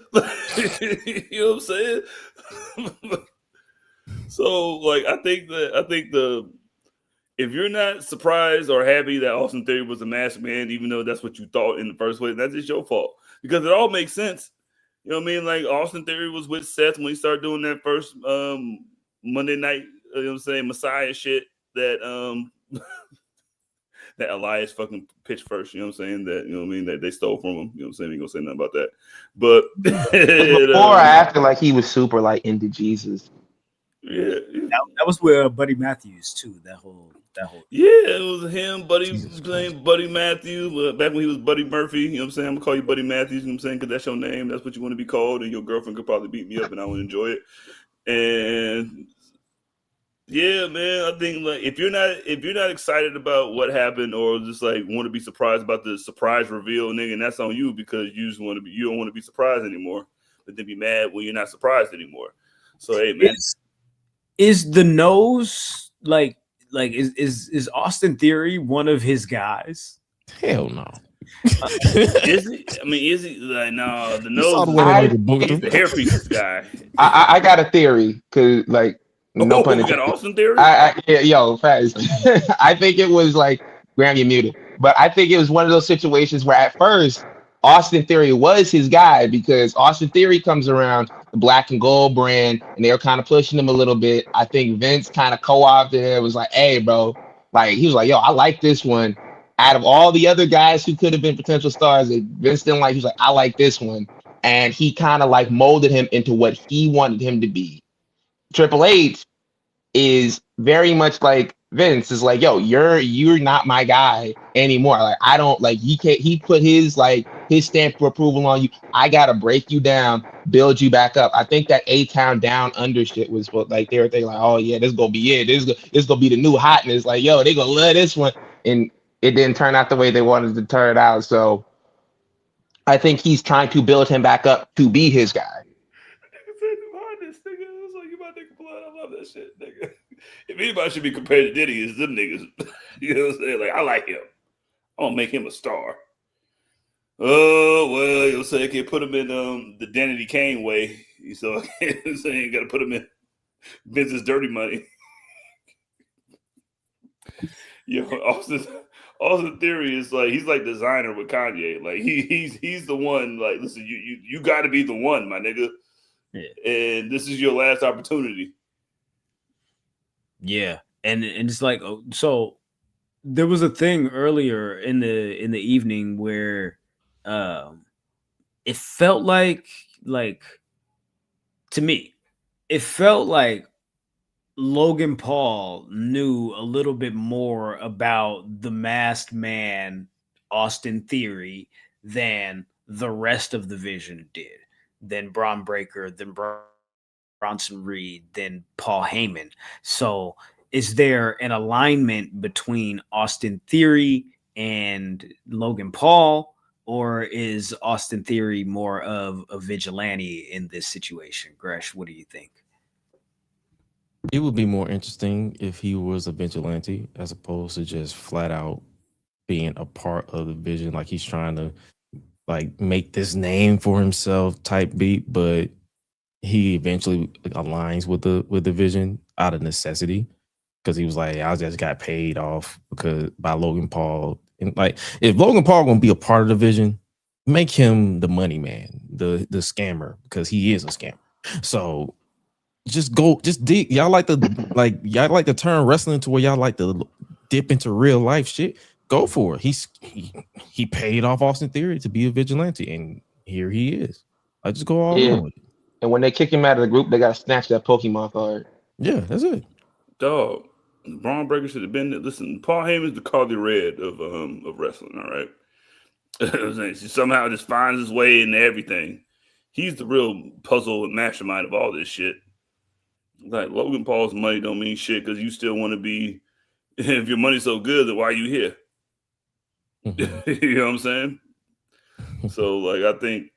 S1: You know what I'm saying? So, like, I think if you're not surprised or happy that Austin Theory was a masked man, even though that's what you thought in the first place, that's just your fault. Because it all makes sense. You know what I mean? Like Austin Theory was with Seth when he started doing that first Monday night, you know what I'm saying, Messiah shit that that Elias fucking pitched first, you know what I'm saying? That, you know what I mean, that they stole from him. You know what I'm saying? He gonna say nothing about that. But
S8: before or after, like he was super like into Jesus.
S1: Yeah.
S2: That was with Buddy Matthews too. That whole
S1: yeah, it was him, Buddy playing Buddy Matthews back when he was Buddy Murphy. You know what I'm saying? I'm gonna call you Buddy Matthews, you know what I'm saying? Because that's your name, that's what you want to be called, and your girlfriend could probably beat me up and I would enjoy it. And yeah, man, I think like if you're not excited about what happened or just like want to be surprised about the surprise reveal, nigga, and that's on you because you don't want to be surprised anymore, but then be mad when you're not surprised anymore. So hey, man,
S2: is the nose like is Austin Theory one of his guys?
S3: Hell no.
S1: Is he? I mean, is he like no? The nose, he's the hairpiece guy.
S8: I got a theory because like. No pun intended.
S1: You got Austin Theory?
S8: Fast. I think it was like Graham, you muted, but I think it was one of those situations where at first Austin Theory was his guy because Austin Theory comes around the black and gold brand and they were kind of pushing him a little bit. I think Vince kind of co-opted it. Was like, hey, bro, like he was like, yo, I like this one. Out of all the other guys who could have been potential stars, that Vince didn't like. He was like, I like this one, and he kind of like molded him into what he wanted him to be. Triple H is very much like Vince is like, yo, you're not my guy anymore. Like I don't like he put his stamp of approval on you. I gotta break you down, build you back up. I think that A-Town Down Under shit was what like they were thinking like, oh yeah, this gonna be it. This gonna be the new hotness. Like, yo, they gonna love this one. And it didn't turn out the way they wanted to turn it out. So I think he's trying to build him back up to be his guy.
S1: I love that shit, nigga. If anybody should be compared to Diddy, it's them niggas. You know what I'm saying? Like, I like him. I'm gonna make him a star. Oh, well, you'll say I can put him in the Danity Kane way. So I'm saying you gotta put him in Vince's Dirty Money. Yo, Austin Theory is like he's like designer with Kanye. Like he's the one. Like, listen, you got to be the one, my nigga. Yeah. And this is your last opportunity.
S2: Yeah, and it's like so. There was a thing earlier in the evening where it felt like to me, it felt like Logan Paul knew a little bit more about the masked man Austin Theory than the rest of the Vision did, than Bron Breakker, than Bronson Reed, than Paul Heyman. So is there an alignment between Austin Theory and Logan Paul, or is Austin Theory more of a vigilante in this situation? Gresh, what do you think?
S3: It would be more interesting if he was a vigilante as opposed to just flat out being a part of the Vision, like he's trying to like make this name for himself type beat, but he eventually aligns with the Vision out of necessity because he was like, I just got paid off by Logan Paul. And like, if Logan Paul gonna be a part of the Vision, make him the money man, the scammer, because he is a scammer. So just dig. Y'all like to turn wrestling to where y'all like to dip into real life shit. Go for it. He paid off Austin Theory to be a vigilante, and here he is. I just go all in with it.
S8: And when they kick him out of the group, they gotta snatch that Pokemon card.
S3: Yeah, that's it.
S1: Dog, Bron Breakker should have been there. Listen, Paul Heyman's the Carly Red of wrestling. All right, he somehow just finds his way into everything. He's the real puzzle and mastermind of all this shit. Like Logan Paul's money don't mean shit because you still want to be. If your money's so good, then why are you here? Mm-hmm. You know what I'm saying? So like, I think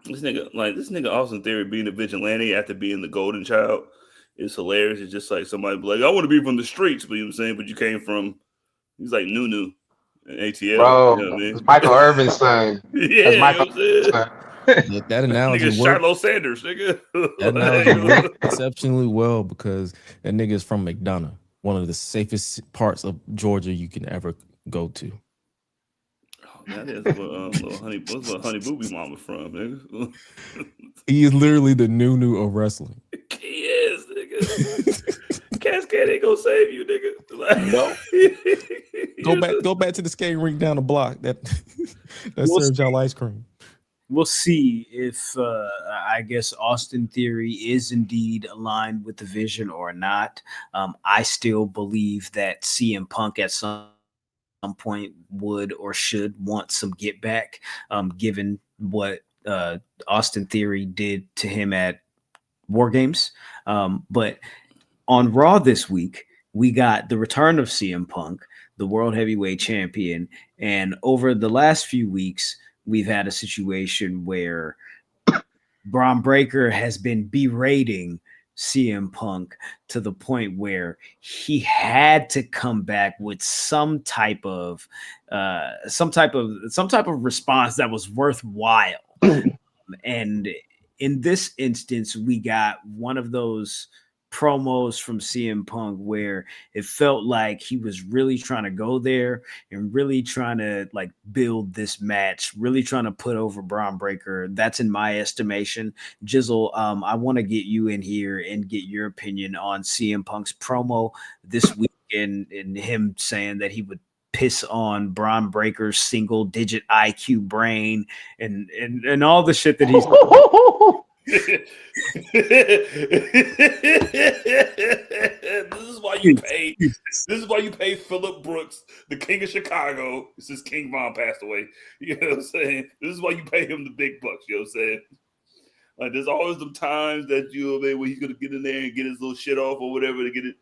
S1: this nigga Austin Theory being a vigilante after being the golden child is hilarious. It's just like somebody be like, I want to be from the streets, but you know what I'm saying? But you came from, he's like Nunu and ATL.
S8: Bro,
S1: you know what I mean?
S8: It's Michael Irvin's son.
S1: Yeah,
S8: that's Michael Irvin's son.
S3: That analogy
S1: nigga Shiloh Sanders, nigga.
S3: That analogy worked exceptionally well because that nigga's from McDonough. one of the safest parts of Georgia you can ever go to.
S1: Oh, that is where what's where Honey Boo Bee Mama from, nigga.
S3: He is literally the new of wrestling.
S1: He is, nigga. Cascade ain't gonna save you, nigga. Like,
S3: no. Go back to the skating rink down the block that serves y'all ice cream.
S2: We'll see if I guess Austin Theory is indeed aligned with the vision or not. I still believe that CM Punk at some point would or should want some get back, given what Austin Theory did to him at War Games. But on Raw this week, we got the return of CM Punk, the World Heavyweight Champion. And over the last few weeks, we've had a situation where Bron Breakker has been berating CM Punk to the point where he had to come back with some type of response that was worthwhile. And in this instance, we got one of those promos from CM Punk where it felt like he was really trying to go there and really trying to like build this match, really trying to put over Bron Breakker. That's in my estimation. Jizzle, I want to get you in here and get your opinion on CM Punk's promo this week and him saying that he would piss on Bron Breakker's single digit IQ brain and all the shit that he's
S1: This is why you pay. This is why you pay Phillip Brooks, the King of Chicago, since King Von passed away. You know what I'm saying? This is why you pay him the big bucks. You know what I'm saying? Like there's always some times that you know where he's gonna get in there and get his little shit off or whatever to get it.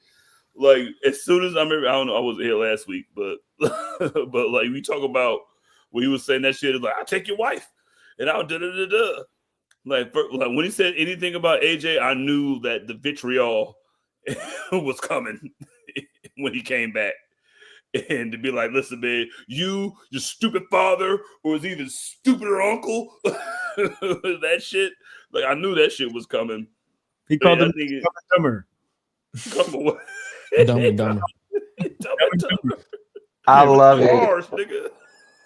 S1: Like as soon as I remember, I don't know, I wasn't here last week, but but like we talk about when he was saying that shit, like I'll take your wife and I'll da. Like when he said anything about AJ, I knew that the vitriol was coming when he came back. And to be like, listen, man, your stupid father or his even stupider uncle, that shit, like I knew that shit was coming.
S2: He called him dumber.
S3: Dumber.
S8: I love
S1: Bars,
S8: it.
S1: Nigga.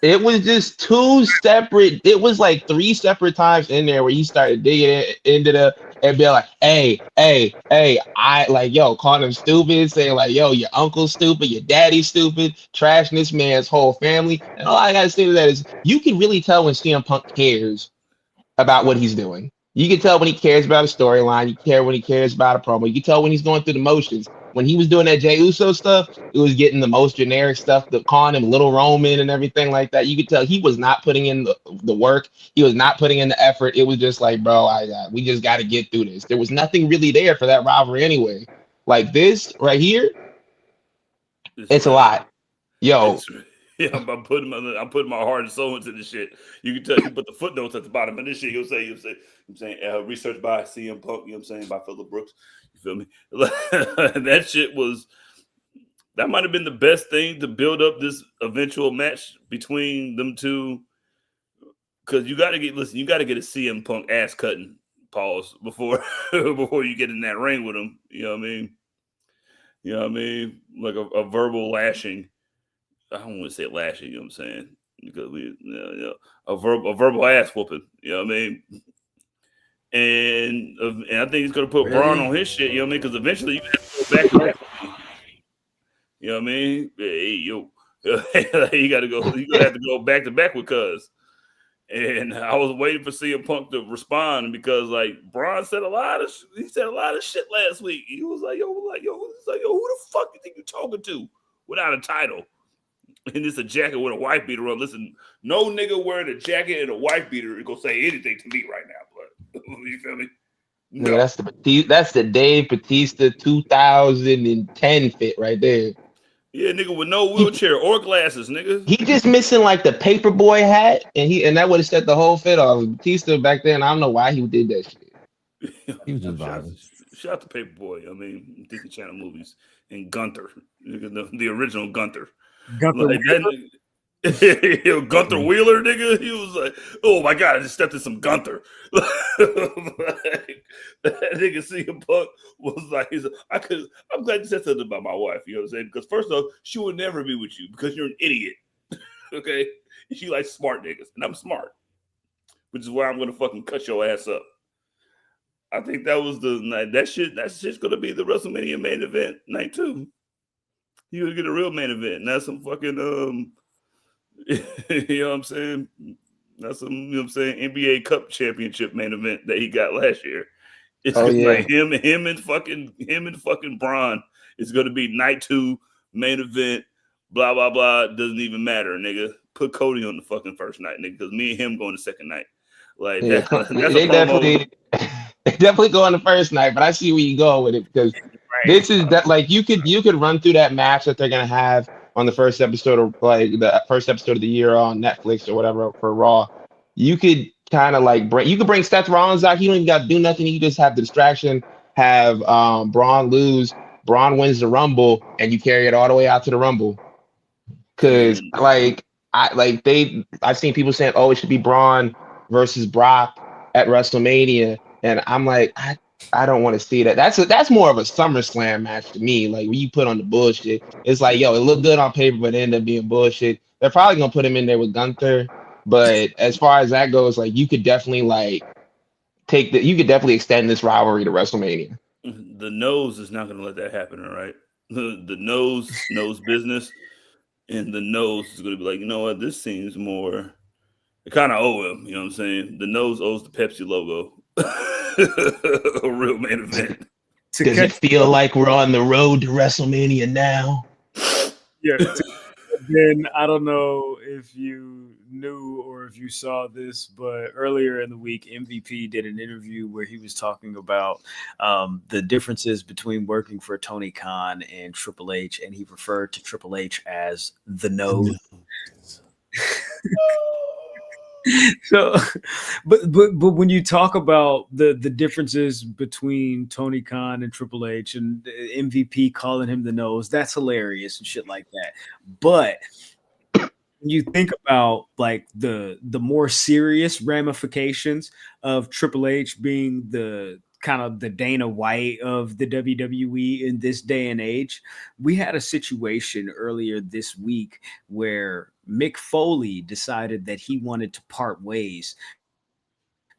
S8: It was just two separate. It was like three separate times in there where he started digging into the and be like, hey, I like, yo, calling him stupid, saying like, yo, your uncle's stupid, your daddy's stupid, trashing this man's whole family. And all I gotta say to that is, you can really tell when CM Punk cares about what he's doing. You can tell when he cares about a storyline. You can tell when he cares about a promo. You can tell when he's going through the motions. When he was doing that Jey Uso stuff, it was getting the most generic stuff, calling him Little Roman and everything like that. You could tell he was not putting in the work. He was not putting in the effort. It was just like, bro, we just got to get through this. There was nothing really there for that rivalry anyway. Like this right here, it's a lot. Yo.
S1: Yeah, I'm putting my heart and soul into this shit. You can tell you put the footnotes at the bottom of this shit. You'll say, research by CM Punk, you know what I'm saying, by Phillip Brooks. You feel me? That shit that might have been the best thing to build up this eventual match between them two. Because you gotta get a CM Punk ass cutting pause before you get in that ring with him. You know what I mean? You know what I mean? Like a verbal lashing. I don't want to say lashing, you know what I'm saying? Because a verbal ass whooping, you know what I mean? And I think he's gonna put Bron on his shit, you know what I mean? Because eventually you have to go back to back. You know what I mean? Hey, yo, you gotta have to go back to back with Cuz. And I was waiting for CM Punk to respond because like Bron said a lot of shit last week. He was like, yo, who the fuck you think you talking to without a title? And it's a jacket with a wife beater on. Listen, no nigga wearing a jacket and a wife beater is gonna say anything to me right now, but you feel me? No.
S8: Yeah, that's the Dave Bautista 2010 fit right there.
S1: Yeah, nigga with no wheelchair or glasses, nigga.
S8: He just missing like the paperboy hat, and that would have set the whole fit off. Batista back then, I don't know why he did that shit.
S3: He was just vibing.
S1: Shout out to Paperboy. I mean, Disney Channel movies and Gunther, the original Gunther.
S2: Gunther.
S1: Like Gunther Wheeler, nigga. He was like, "Oh my god, I just stepped in some Gunther." Like, that nigga CM Punk was like, I'm glad you said something about my wife. You know what I'm saying? Because first off, she would never be with you because you're an idiot. Okay, she likes smart niggas, and I'm smart, which is why I'm gonna fucking cut your ass up. I think that was the night. That's just gonna be the WrestleMania main event night too. You gonna get a real main event, not some fucking you know what I'm saying? That's some, you know what I'm saying, NBA Cup championship main event that he got last year. It's like him and fucking Bron. It's gonna be night 2 main event. Blah blah blah. Doesn't even matter, nigga. Put Cody on the fucking first night, nigga. Because me and him going the second night. Like that's
S8: they definitely go on the first night. But I see where you go with it because this is that like you could run through that match that they're gonna have on the first episode of like the first episode of the year on Netflix or whatever for Raw. You could kind of like bring Seth Rollins out. He don't even got to do nothing. You just have the distraction. Have Braun lose. Braun wins the Rumble, and you carry it all the way out to the Rumble. Because I've seen people saying, "Oh, it should be Braun versus Brock at WrestleMania," and I'm like, I don't want to see that. That's more of a SummerSlam match to me. Like when you put on the bullshit, it's like, yo, it looked good on paper, but it ended up being bullshit. They're probably gonna put him in there with Gunther, but as far as that goes, like you could definitely extend this rivalry to WrestleMania.
S1: The nose is not gonna let that happen, all right? The nose knows business, and the nose is gonna be like, you know what? This seems more. I kind of owe him. You know what I'm saying? The nose owes the Pepsi logo. A real main event.
S8: Does it feel like we're on the road to WrestleMania now?
S2: Yeah. Then I don't know if you knew or if you saw this, but earlier in the week, MVP did an interview where he was talking about the differences between working for Tony Khan and Triple H, and he referred to Triple H as the nose. So, but when you talk about the differences between Tony Khan and Triple H and MVP calling him the nose, that's hilarious and shit like that. But when you think about like the more serious ramifications of Triple H being the kind of the Dana White of the WWE in this day and age, we had a situation earlier this week where Mick Foley decided that he wanted to part ways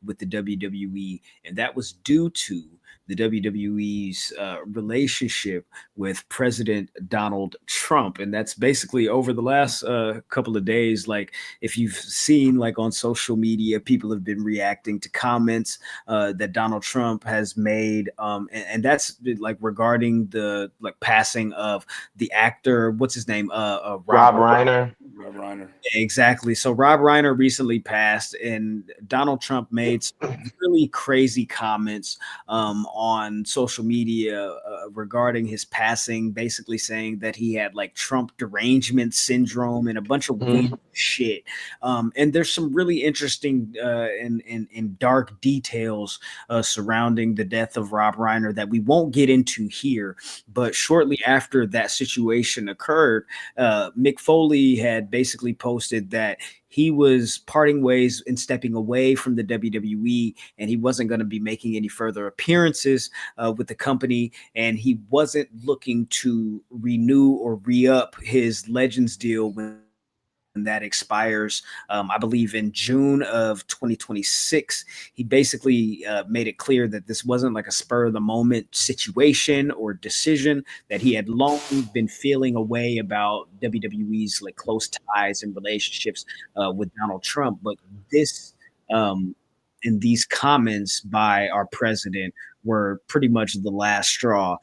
S2: with the WWE, and that was due to the WWE's relationship with President Donald Trump. And that's basically over the last couple of days. Like if you've seen like on social media, people have been reacting to comments that Donald Trump has made. And that's like regarding the like passing of the actor, what's his name?
S8: Rob Reiner.
S1: Rob Reiner.
S2: Exactly. So Rob Reiner recently passed, and Donald Trump made some really crazy comments on social media regarding his passing, basically saying that he had like Trump derangement syndrome and a bunch of weird shit. And there's some really interesting and dark details surrounding the death of Rob Reiner that we won't get into here. But shortly after that situation occurred, Mick Foley had basically posted that he was parting ways and stepping away from the WWE, and he wasn't going to be making any further appearances with the company, and he wasn't looking to renew or re-up his Legends deal when that expires, I believe in June of 2026. He basically made it clear that this wasn't like a spur of the moment situation or decision, that he had long been feeling a way about WWE's like close ties and relationships with Donald Trump. But this and these comments by our president were pretty much the last straw.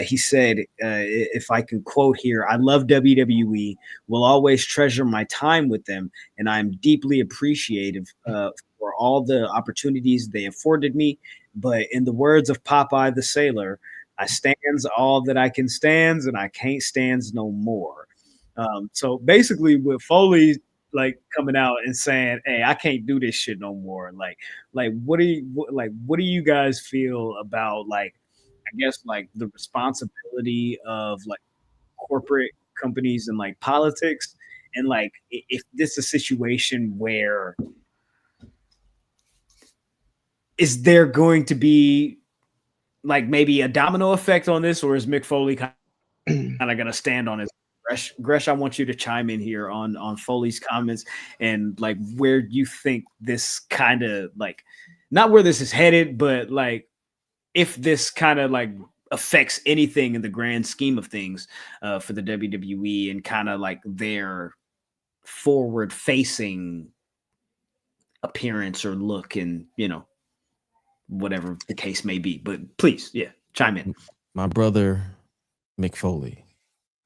S2: He said, if I can quote here, "I love WWE, will always treasure my time with them, and I'm deeply appreciative for all the opportunities they afforded me. But in the words of Popeye the Sailor, I stands all that I can stands, and I can't stands no more." So basically with Foley like coming out and saying, "Hey, I can't do this shit no more." Like what do you guys feel about like, I guess like the responsibility of like corporate companies and like politics And like, if this is a situation where is there going to be like maybe a domino effect on this, or is Mick Foley kind of going to stand on his Gresh? I want you to chime in here on Foley's comments and like where you think this kind of like, not where this is headed, but like if this kind of like affects anything in the grand scheme of things for the WWE and kind of like their forward facing appearance or look, and you know, whatever the case may be. But please, yeah, chime in.
S3: My brother, Mick Foley,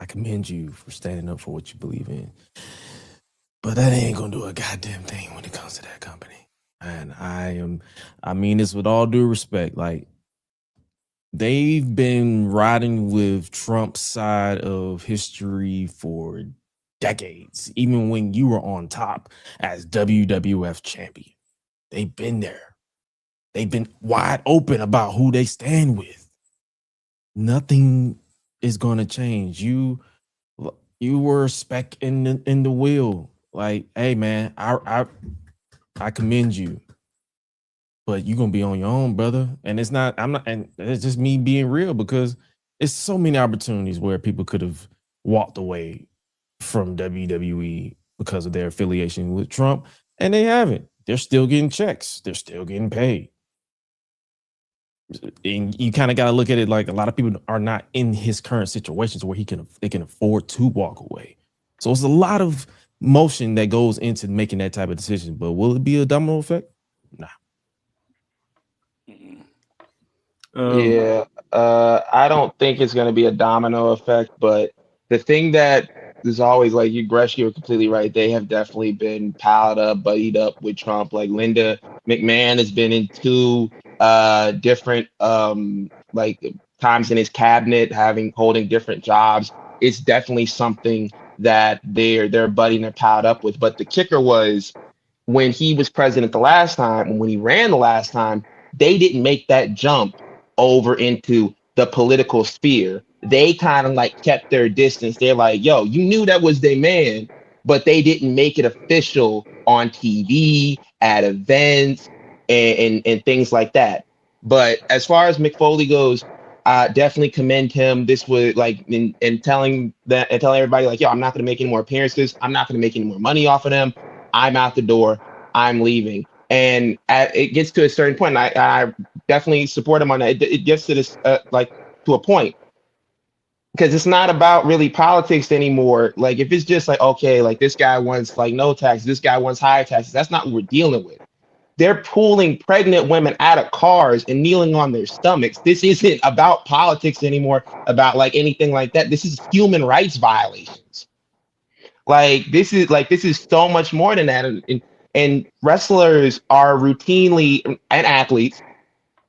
S3: I commend you for standing up for what you believe in. But that ain't gonna do a goddamn thing when it comes to that company. And I mean this with all due respect. Like, they've been riding with Trump's side of history for decades, even when you were on top as WWF champion. They've been there. They've been wide open about who they stand with. Nothing is going to change. You were a speck in the wheel. Like, hey man, I commend you, but you're gonna be on your own, brother. And it's just me being real, because it's so many opportunities where people could have walked away from WWE because of their affiliation with Trump, and they haven't. They're still getting checks. They're still getting paid. And you kind of got to look at it like a lot of people are not in his current situations where they can afford to walk away. So it's a lot of motion that goes into making that type of decision. But will it be a domino effect? Nah.
S8: I don't think it's going to be a domino effect, but the thing that is always like Gresh, you're completely right. They have definitely been piled up, buddied up with Trump. Like Linda McMahon has been in two different like times in his cabinet, holding different jobs. It's definitely something that they're buddying and piled up with. But the kicker was when he was president the last time, and when he ran the last time, they didn't make that jump over into the political sphere. They kind of like kept their distance. They're like, yo, you knew that was their man, but they didn't make it official on TV, at events, and things like that. But as far as Mick Foley goes, I definitely commend him. This was like, and telling everybody like, yo, I'm not going to make any more appearances. I'm not going to make any more money off of them. I'm out the door. I'm leaving. And it gets to a certain point. And I definitely support him on that. It gets to this like to a point, because it's not about really politics anymore. Like if it's just like, okay, like this guy wants like no taxes, this guy wants higher taxes. That's not what we're dealing with. They're pulling pregnant women out of cars and kneeling on their stomachs. This isn't about politics anymore, about like anything like that. This is human rights violations. Like this is so much more than that. And wrestlers are routinely, and athletes,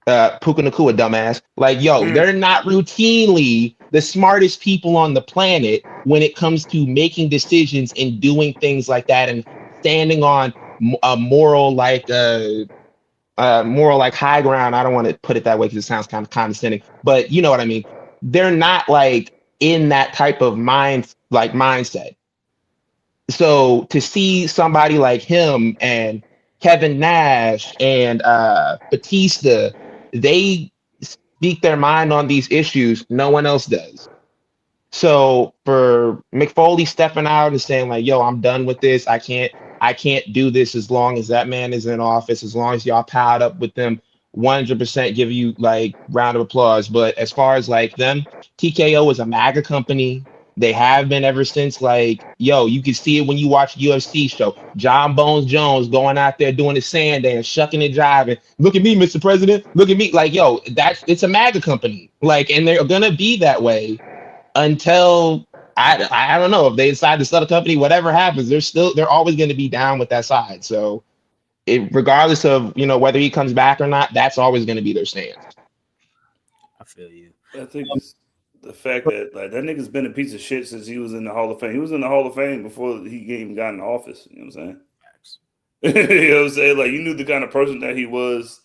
S8: Puka Nakua, dumbass, like, yo, they're not routinely the smartest people on the planet when it comes to making decisions and doing things like that and standing on a moral like high ground. I don't want to put it that way because it sounds kind of condescending, but you know what I mean. They're not like in that type of mindset. So to see somebody like him and Kevin Nash and Batista, they speak their mind on these issues. No one else does. So for Mick Foley stepping out and saying like, yo, I'm done with this. I can't do this as long as that man is in office, as long as y'all piled up with them, 100% give you like round of applause. But as far as like them, TKO is a MAGA company. They have been ever since. Like, yo, you can see it when you watch UFC show. John Bones Jones going out there doing the sand dance, shucking and jiving. Look at me, Mr. President. Look at me. Like, yo, it's a MAGA company. Like, and they're gonna be that way until I don't know if they decide to sell the company. Whatever happens, they're always going to be down with that side. So, regardless of whether he comes back or not, that's always going to be their stance.
S2: I feel you.
S1: I think it's the fact that like that nigga's been a piece of shit since he was in the Hall of Fame. He was in the Hall of Fame before he even got in office. You know what I'm saying? You know what I'm saying? Like you knew the kind of person that he was.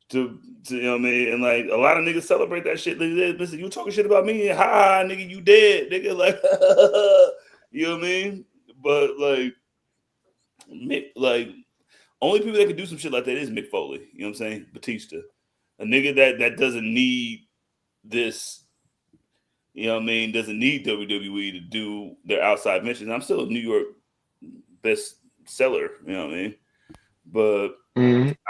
S1: To you know what I mean, and like a lot of niggas celebrate that shit. Like, listen, you talking shit about me? Ha, nigga, you dead, nigga. Like, you know what I mean? But only people that can do some shit like that is Mick Foley. You know what I'm saying? Batista, a nigga that doesn't need this. You know what I mean? Doesn't need WWE to do their outside mentions. I'm still a New York best seller. You know what I mean? But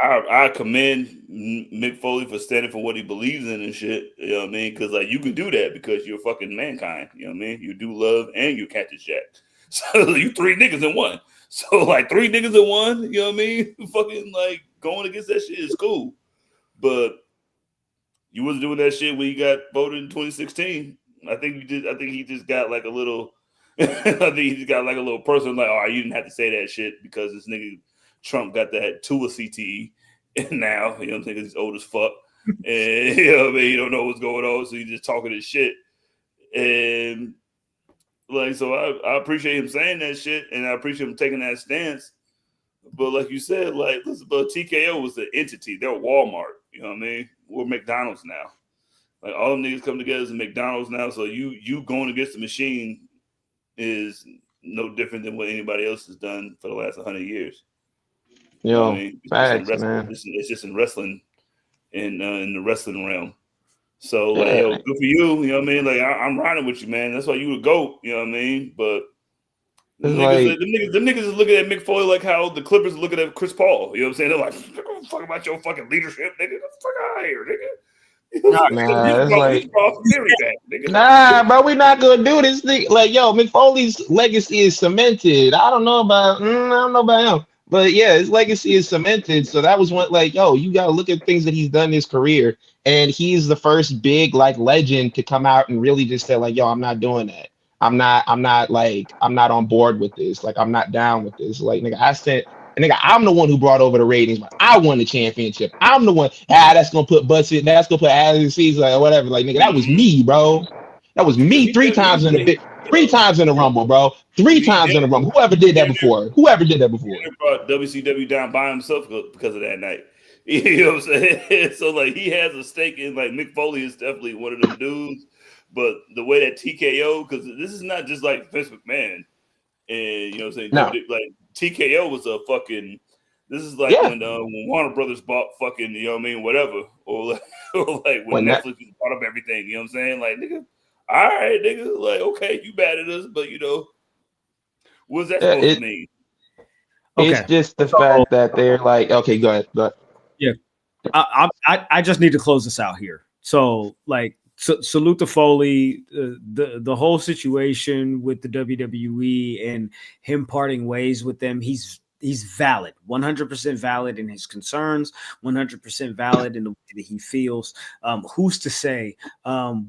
S1: I commend Mick Foley for standing for what he believes in and shit. You know what I mean? Because you can do that because you're fucking mankind. You know what I mean? You do love and you Cactus Jack. So you 3 niggas in one. So 3 niggas in one. You know what I mean? Fucking going against that shit is cool. But you wasn't doing that shit when you got voted in 2016. I think he just got a little. I think he just got a little person oh, you didn't have to say that shit because this nigga Trump got that to a CTE, and now you know what I'm saying, he's old as fuck, and you know what I mean, you don't know what's going on, so he's just talking his shit, and so I appreciate him saying that shit, and I appreciate him taking that stance. But like you said, listen, but TKO was the entity. They're Walmart, you know what I mean? We're McDonald's now. All them niggas come together as a McDonald's now. So you going against the machine is no different than what anybody else has done for the last 100 years.
S8: Yo,
S1: you know what I mean?
S8: facts, man.
S1: It's just in wrestling, in the wrestling realm. So yo, good for you. You know what I mean? I'm riding with you, man. That's why you would go. You know what I mean? But the niggas is looking at Mick Foley like how the Clippers are looking at Chris Paul. You know what I'm saying? They're like, fuck about your fucking leadership, nigga. Get the fuck out of here, nigga.
S8: Nah, bro, we not gonna do this thing. Mick Foley's legacy is cemented. I don't know about him, but yeah, his legacy is cemented. So that was one. You gotta look at things that he's done in his career, and he's the first big legend to come out and really just say I'm not doing that. I'm not on board with this. I'm not down with this. I'm the one who brought over the ratings. I won the championship. I'm the one. That's gonna put butts in. That's gonna put ass in seats, whatever. That was me, bro. That was me 3 times in the 3 times in the Rumble, bro. 3 times in the Rumble. Whoever did that before?
S1: He brought WCW down by himself because of that night. You know what I'm saying? So he has a stake in Mick Foley is definitely one of them dudes. But the way that TKO, because this is not just Vince McMahon, and you know what I'm saying?
S8: No.
S1: TKO was a fucking. This is when Warner Brothers bought fucking, you know what I mean, whatever, or when Netflix bought up everything. You know what I'm saying? Nigga, all right, nigga, okay, you bad at us, but what's that supposed to mean?
S8: Okay. It's just the fact that they're okay, go ahead.
S2: Yeah, I just need to close this out here. So salute to Foley, the whole situation with the WWE and him parting ways with them. He's valid, 100% valid in his concerns, 100% valid in the way that he feels. Who's to say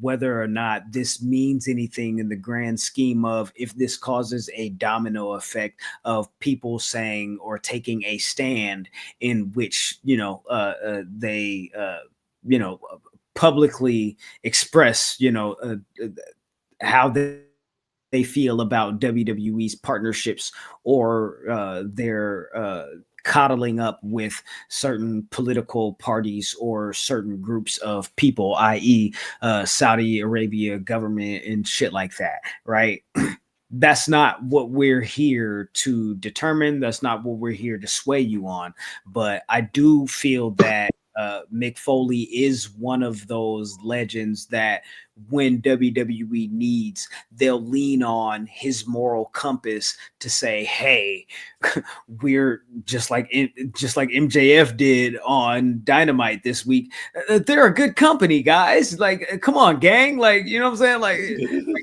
S2: whether or not this means anything in the grand scheme of if this causes a domino effect of people saying or taking a stand in which they publicly express, how they feel about WWE's partnerships or their coddling up with certain political parties or certain groups of people, i.e. Saudi Arabia government and shit like that, right? That's not what we're here to determine. That's not what we're here to sway you on. But I do feel that Mick Foley is one of those legends that when WWE needs, they'll lean on his moral compass to say, hey, we're just like MJF did on Dynamite this week. They're a good company, guys. Come on, gang. You know what I'm saying?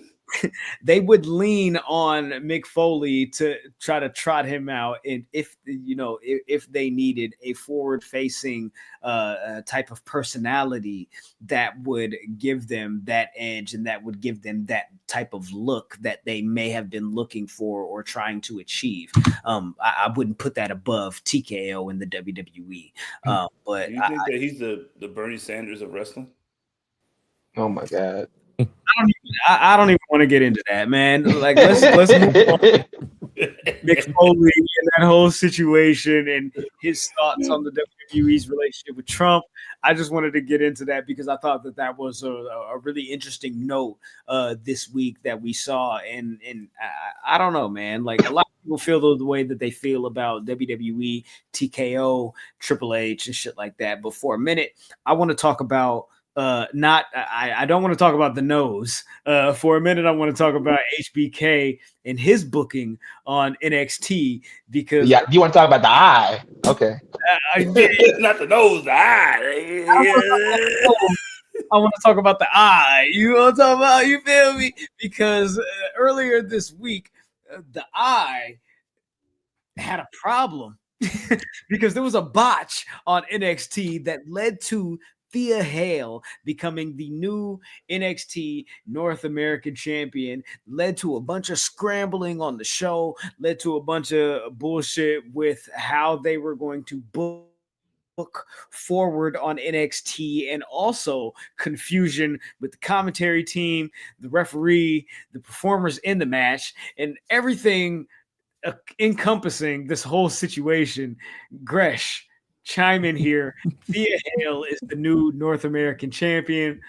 S2: They would lean on Mick Foley to try to trot him out, and if they needed a forward-facing type of personality that would give them that edge and that would give them that type of look that they may have been looking for or trying to achieve. I wouldn't put that above TKO in the WWE. But
S1: do you think that he's the Bernie Sanders of wrestling?
S8: Oh my God.
S2: I don't even want to get into that, man. Let's move on. Mick Foley and that whole situation and his thoughts on the WWE's relationship with Trump. I just wanted to get into that because I thought that was a really interesting note this week that we saw. And I don't know, man. Like a lot of people feel the way that they feel about WWE, TKO, Triple H, and shit like that. But for a minute, I want to talk about I don't want to talk about the nose. For a minute, I want to talk about HBK and his booking on NXT because
S8: you want to talk about the eye? Okay,
S1: not the nose, the eye.
S2: I want to talk about the eye. You want to talk about? You feel me? Because earlier this week, the eye had a problem because there was a botch on NXT that led to Thea Hale becoming the new NXT North American champion, led to a bunch of scrambling on the show, led to a bunch of bullshit with how they were going to book forward on NXT, and also confusion with the commentary team, the referee, the performers in the match, and everything encompassing this whole situation. Gresh, chime in here. Thea Hale is the new North American champion.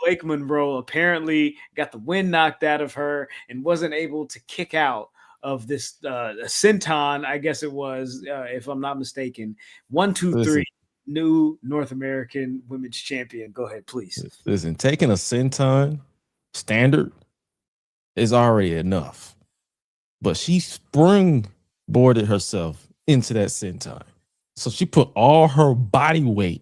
S2: Blake Monroe apparently got the wind knocked out of her and wasn't able to kick out of this senton, I guess it was, if I'm not mistaken. 1, 2, 3, new North American women's champion. Go ahead, please.
S3: Listen, taking a senton standard is already enough, but she springboarded herself into that senton. So she put all her body weight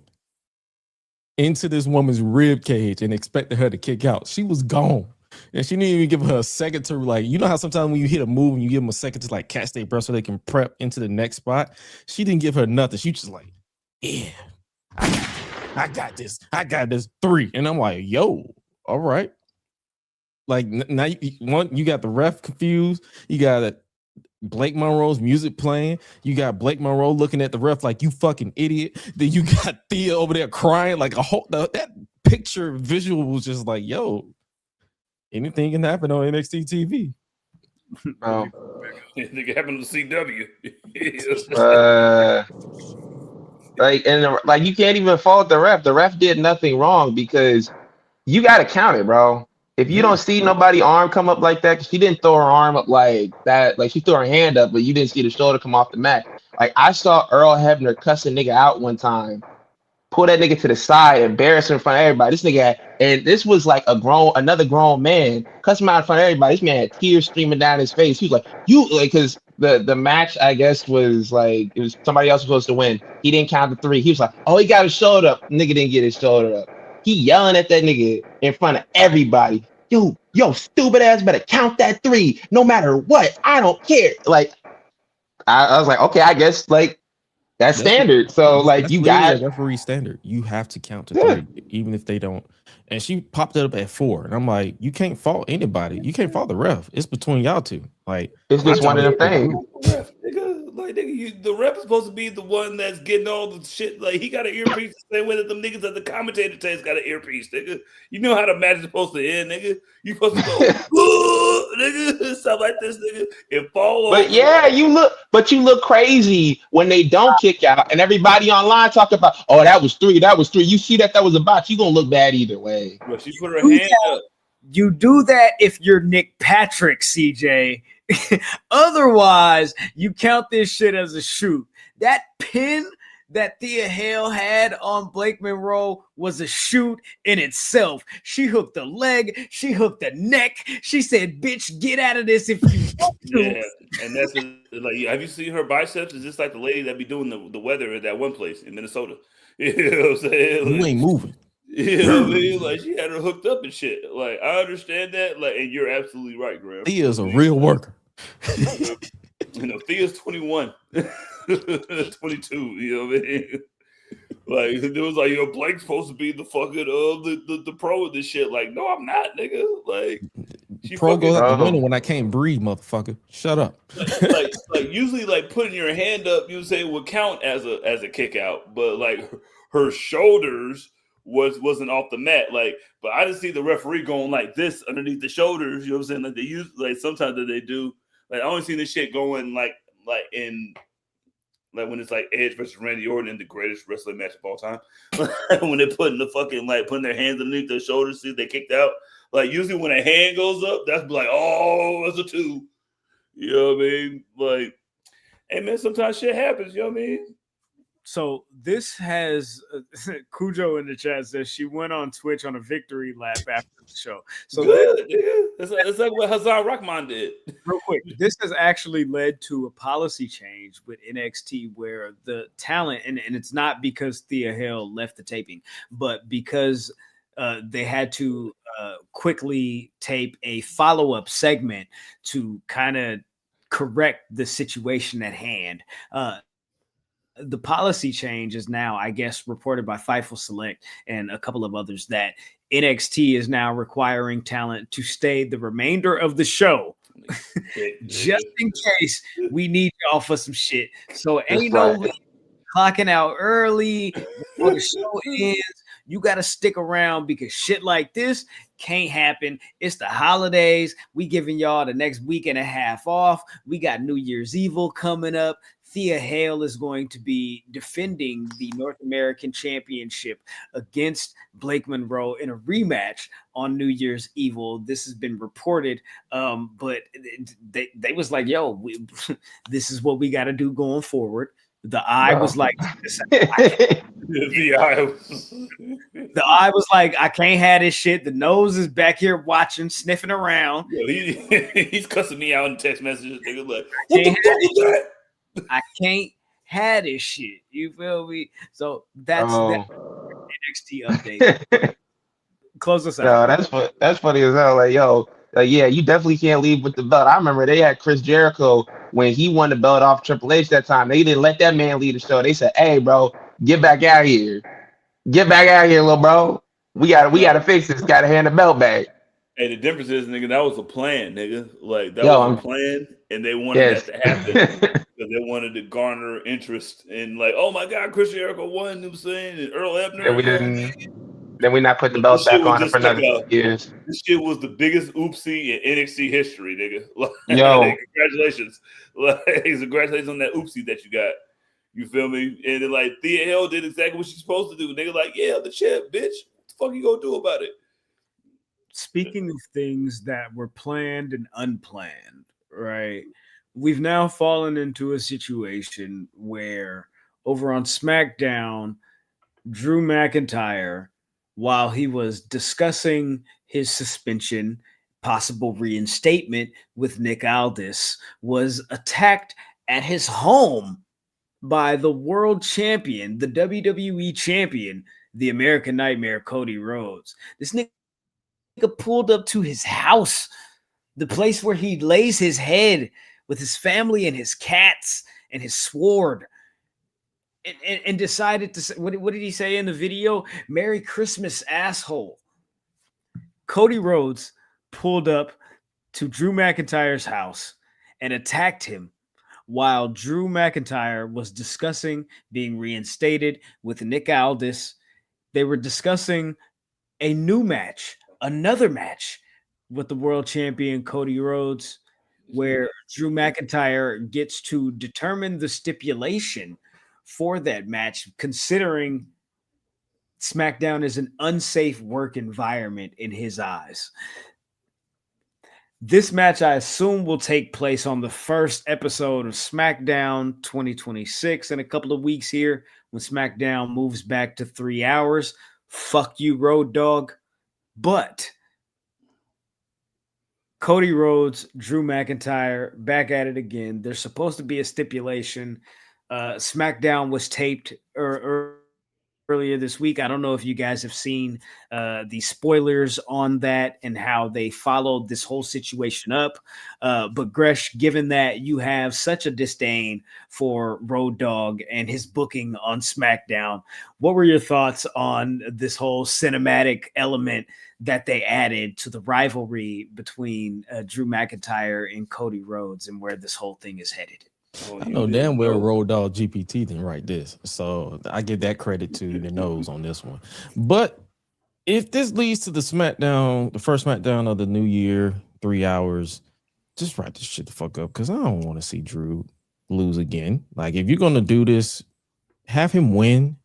S3: into this woman's rib cage and expected her to kick out. She was gone. And she didn't even give her a second to, like, you know how sometimes when you hit a move and you give them a second to like catch their breath so they can prep into the next spot? She didn't give her nothing. She just like, yeah, I got this. 3. And I'm like, yo, all right. Like now you got the ref confused. You got Blake Monroe's music playing. You got Blake Monroe looking at the ref like, you fucking idiot. Then you got Thea over there crying like a whole that picture visual was just like, yo, anything can happen on NXT TV.
S1: It can happen to CW.
S8: Like you can't even fault the ref. The ref did nothing wrong because you got to count it, bro. If you don't see nobody arm come up like that, because she didn't throw her arm up like that, like she threw her hand up, but you didn't see the shoulder come off the mat. Like I saw Earl Hebner cuss a nigga out one time, pull that nigga to the side, embarrass him in front of everybody. This nigga and this was like another grown man, cuss him out in front of everybody. This man had tears streaming down his face. He was like, because the match, I guess, was like, it was somebody else supposed to win. He didn't count the 3. He was like, oh, he got his shoulder up. Nigga didn't get his shoulder up. He yelling at that nigga in front of everybody. Yo, stupid ass better count that 3 no matter what. I don't care. Like, I was like, okay, I guess like that's standard. So like you got
S3: referee standard. You have to count to 3, even if they don't. And she popped it up at 4. And I'm like, you can't fault anybody. You can't fault the ref. It's between y'all two. Like
S8: it's just one of them things.
S1: The ref is supposed to be the one that's getting all the shit. Like he got an earpiece the same way that them niggas at the commentator test got an earpiece, nigga. You know how the match is supposed to end, nigga. You supposed to go, nigga, stuff like this, nigga. And fall over.
S8: But yeah, you look crazy when they don't kick out, and everybody online talk about, oh, that was 3. You see that was a botch. You gonna look bad either way.
S1: Well, she put her hand up.
S2: You do that if you're Nick Patrick, CJ. Otherwise, you count this shit as a shoot. That pin that Thea Hale had on Blake Monroe was a shoot in itself. She hooked the leg. She hooked the neck. She said, bitch, get out of this if you want to.
S1: Yeah, and that's like, have you seen her biceps? It's just like the lady that be doing the weather at that one place in Minnesota. You know what I'm saying?
S3: You ain't moving.
S1: You know what I mean? Like she had her hooked up and shit. Like I understand that. Like, and you're absolutely right, Graham.
S3: Thea's a real worker.
S1: You know, Thea's 21, 22. You know what I mean? Like it was like, yo, Blake's supposed to be the fucking the pro of this shit. Like, no, I'm not, nigga. Like, she
S3: pro goes out the window when I can't breathe, motherfucker. Shut up.
S1: Like usually, like putting your hand up, you say would count as a kick out, but like her shoulders wasn't off the mat. Like, but I didn't see the referee going like this underneath the shoulders. You know what I'm saying? Like they use, like sometimes that they do. Like I only seen this shit going like in Like when it's like Edge versus Randy Orton in the greatest wrestling match of all time. When they're putting the fucking putting their hands underneath their shoulders, see they kicked out. Like usually when a hand goes up, that's like, oh, that's a 2. You know what I mean? Like, hey man, sometimes shit happens. You know what I mean?
S2: So this has Cujo in the chat says she went on Twitch on a victory lap after the show. So
S1: good, it's like what Hazar Rahman did.
S2: Real quick, this has actually led to a policy change with NXT where the talent, and it's not because Thea Hale left the taping, but because they had to quickly tape a follow-up segment to kind of correct the situation at hand. The policy change is now, I guess, reported by Fightful Select and a couple of others that NXT is now requiring talent to stay the remainder of the show just in case we need y'all for some shit. So ain't no clocking out early before the show ends. You got to stick around because shit like this can't happen. It's the holidays. We giving y'all the next week and a half off. We got New Year's Evil coming up. Thea Hale is going to be defending the North American Championship against Blake Monroe in a rematch on New Year's Evil. This has been reported, but they was like, yo, this is what we got to do going forward. The eye was like, the eye was like, I can't have this shit. The nose is back here watching, sniffing around.
S1: Yo, he's cussing me out in text messages. Nigga, like, what the fuck was that?
S2: I can't have this shit. You feel me? So that's that NXT update. Close us out.
S8: No, that's funny as hell. Like, yo, yeah, you definitely can't leave with the belt. I remember they had Chris Jericho when he won the belt off Triple H that time. They didn't let that man lead the show. They said, "Hey, bro, get back out here. Get back out here, little bro. We gotta fix this. Gotta hand the belt back."
S1: Hey, the difference is, nigga, that was a plan, nigga. Like that was a plan, and they wanted that to happen because they wanted to garner interest in, like, oh my God, Chris Jericho won. You know what I'm saying? And Earl Hebner.
S8: And we didn't. Then we not put the belt back on it for another years.
S1: This shit was the biggest oopsie in NXT history, nigga. Like,
S8: yo,
S1: congratulations! Like, congratulations on that oopsie that you got. You feel me? And then like Thea Hale did exactly what she's supposed to do. Nigga, like, yeah, the champ, bitch. What the fuck you gonna do about it?
S2: Speaking of things that were planned and unplanned, right? We've now fallen into a situation where over on SmackDown, Drew McIntyre, while he was discussing his suspension, possible reinstatement with Nick Aldis, was attacked at his home by the world champion, the WWE champion, the American Nightmare, Cody Rhodes. This nigga pulled up to his house, the place where he lays his head with his family and his cats and his sword, and decided to say, what did he say in the video? Merry Christmas, asshole. Cody Rhodes pulled up to Drew McIntyre's house and attacked him while Drew McIntyre was discussing being reinstated with Nick Aldis. They were discussing a new match, another match with the world champion Cody Rhodes, where Drew McIntyre gets to determine the stipulation for that match, considering SmackDown is an unsafe work environment in his eyes. This match, I assume, will take place on the first episode of SmackDown 2026 in a couple of weeks here when SmackDown moves back to 3 hours. Fuck you, Road Dogg. But Cody Rhodes, Drew McIntyre, back at it again. There's supposed to be a stipulation. SmackDown was taped earlier this week. I don't know if you guys have seen the spoilers on that and how they followed this whole situation up. But Gresh, given that you have such a disdain for Road Dogg and his booking on SmackDown, what were your thoughts on this whole cinematic element that they added to the rivalry between Drew McIntyre and Cody Rhodes and where this whole thing is headed?
S3: I know damn well Road Dogg GPT didn't write this, so I give that credit to the nose on this one. But if this leads to the SmackDown, the first SmackDown of the new year, 3 hours, just write this shit the fuck up because I don't want to see Drew lose again. Like, if you're gonna do this, have him win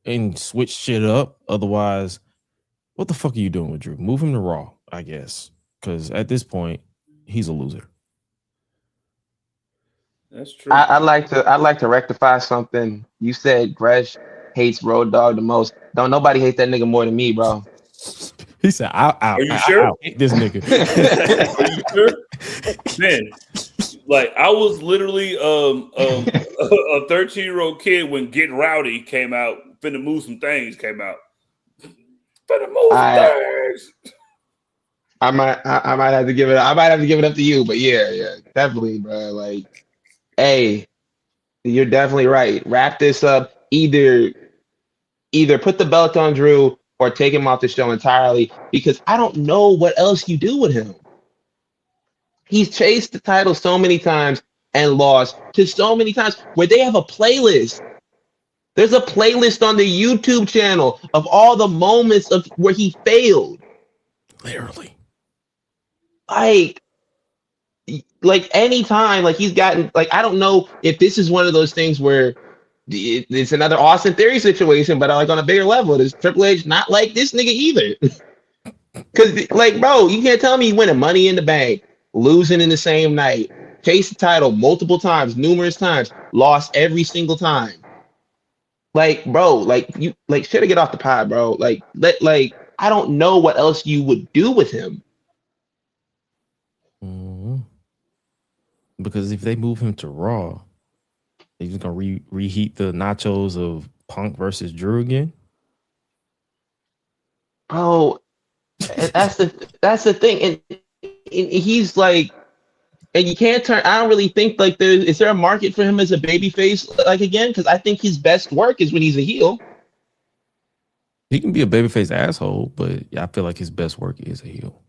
S3: and switch shit up. Otherwise, what the fuck are you doing with Drew? Move him to Raw, I guess, because at this point, he's a loser.
S1: That's true.
S8: I'd like to rectify something. You said Gresh hates Road Dogg the most. Don't nobody hate that nigga more than me, bro.
S3: He said,
S1: Are you sure?
S3: I hate this nigga.
S1: Are you sure? Man, like I was literally a 13-year-old kid when Get Rowdy came out, finna move some things came out. Finna move some things.
S8: I might have to give it up to you, but yeah, definitely, bro. Like, hey, you're definitely right. Wrap this up. Either put the belt on Drew or take him off the show entirely, because I don't know what else you do with him. He's chased the title so many times and lost to so many times where they have a playlist. There's a playlist on the YouTube channel of all the moments of where he failed.
S3: Literally.
S8: Like anytime, like he's gotten, like, I don't know if this is one of those things where it's another Austin Theory situation, but like on a bigger level. Does Triple H not like this nigga either? Because, like, bro, you can't tell me you winning Money in the Bank, losing in the same night, chased the title multiple times, numerous times, lost every single time. Like, bro, like you like should have get off the pod, bro. Like, I don't know what else you would do with him.
S3: Because if they move him to Raw, they're just gonna reheat the nachos of Punk versus Drew again.
S8: Bro, that's the thing, and he's like, and you can't turn. I don't really think like is there a market for him as a babyface like again? Because I think his best work is when he's a heel.
S3: He can be a babyface asshole, but I feel like his best work is a heel.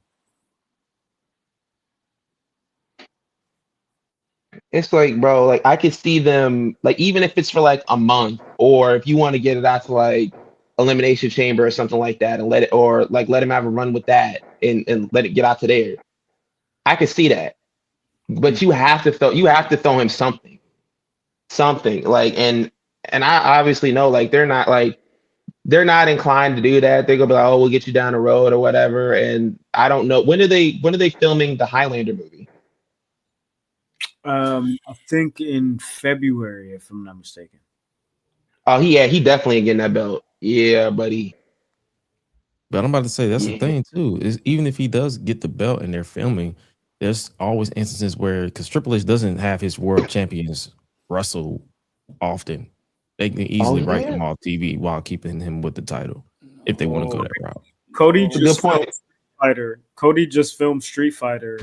S8: It's like, bro, like I could see them, like, even if it's for like a month, or if you want to get it out to like Elimination Chamber or something like that, and let him have a run with that and let it get out to there. I could see that, but you have to throw him something like, and I obviously know like they're not inclined to do that. They're gonna be like, oh, we'll get you down the road or whatever. And I don't know when are they filming the Highlander movie?
S2: I think in February, if I'm not mistaken.
S8: Oh, he definitely ain't getting that belt. Yeah, buddy.
S3: But I'm about to say that's the thing too. Is even if he does get the belt and they're filming, there's always instances where, because Triple H doesn't have his world champions wrestle often, they can easily write him off TV while keeping him with the title if they want to go that route.
S2: Cody just filmed Street Fighter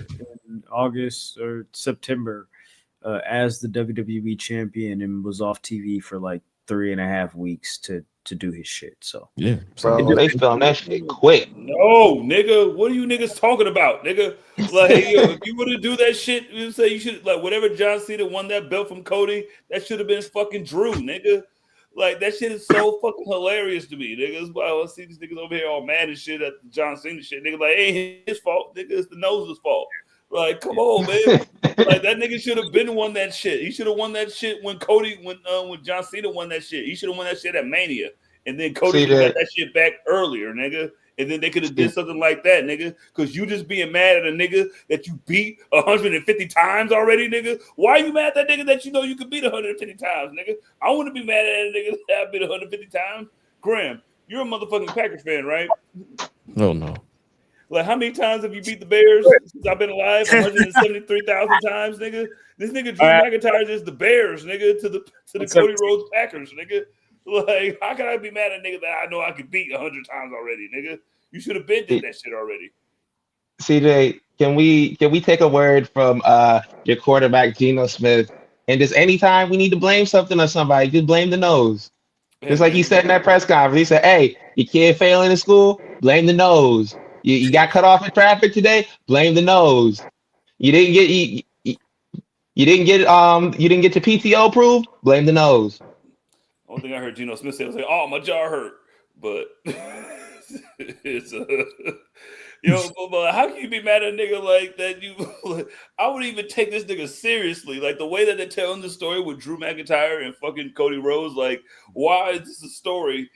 S2: in August or September as the WWE champion and was off TV for like 3.5 weeks to do his shit. So
S3: yeah,
S8: bro, they filmed that shit quick.
S1: No, nigga, what are you niggas talking about, nigga? Like, if you were to do that shit, you say you should, like, whatever John Cena won that belt from Cody, that should have been fucking Drew, nigga. Like, that shit is so fucking hilarious to me, nigga. That's why I see these niggas over here all mad and shit at the John Cena shit. Nigga, like, ain't his fault, nigga. It's the nose's fault. Like, come on, man. Like, that nigga should have been won that shit. He should have won that shit when John Cena won that shit. He should have won that shit at Mania. And then Cody got that shit back earlier, nigga. And then they could have did something like that, nigga. Because you just being mad at a nigga that you beat 150 times already, nigga. Why are you mad at that nigga that you know you could beat 150 times, nigga? I wouldn't be mad at a nigga that I've beat 150 times. Graham, you're a motherfucking Packers fan, right?
S3: Oh, no.
S1: Like, how many times have you beat the Bears since I've been alive? 173,000 times, nigga. This nigga Drew McIntyre is the Bears, nigga, to the Cody Rhodes Packers, nigga. Like, how can I be mad at a nigga that I know I could beat 100 times already, nigga? You should have been did that shit already.
S8: CJ, can we take a word from your quarterback Geno Smith? And just anytime we need to blame something on somebody, just blame the nose. Just like he said in that press conference, he said, "Hey, your kid failing in school, blame the nose. You got cut off in traffic today, blame the nose. You didn't get your PTO approved, blame the nose."
S1: Only thing I heard Geno Smith say was like, "Oh, my jaw hurt," but it's Yo, but how can you be mad at a nigga like that? I would even take this nigga seriously. Like the way that they're telling the story with Drew McIntyre and fucking Cody Rhodes. Like, why is this a story?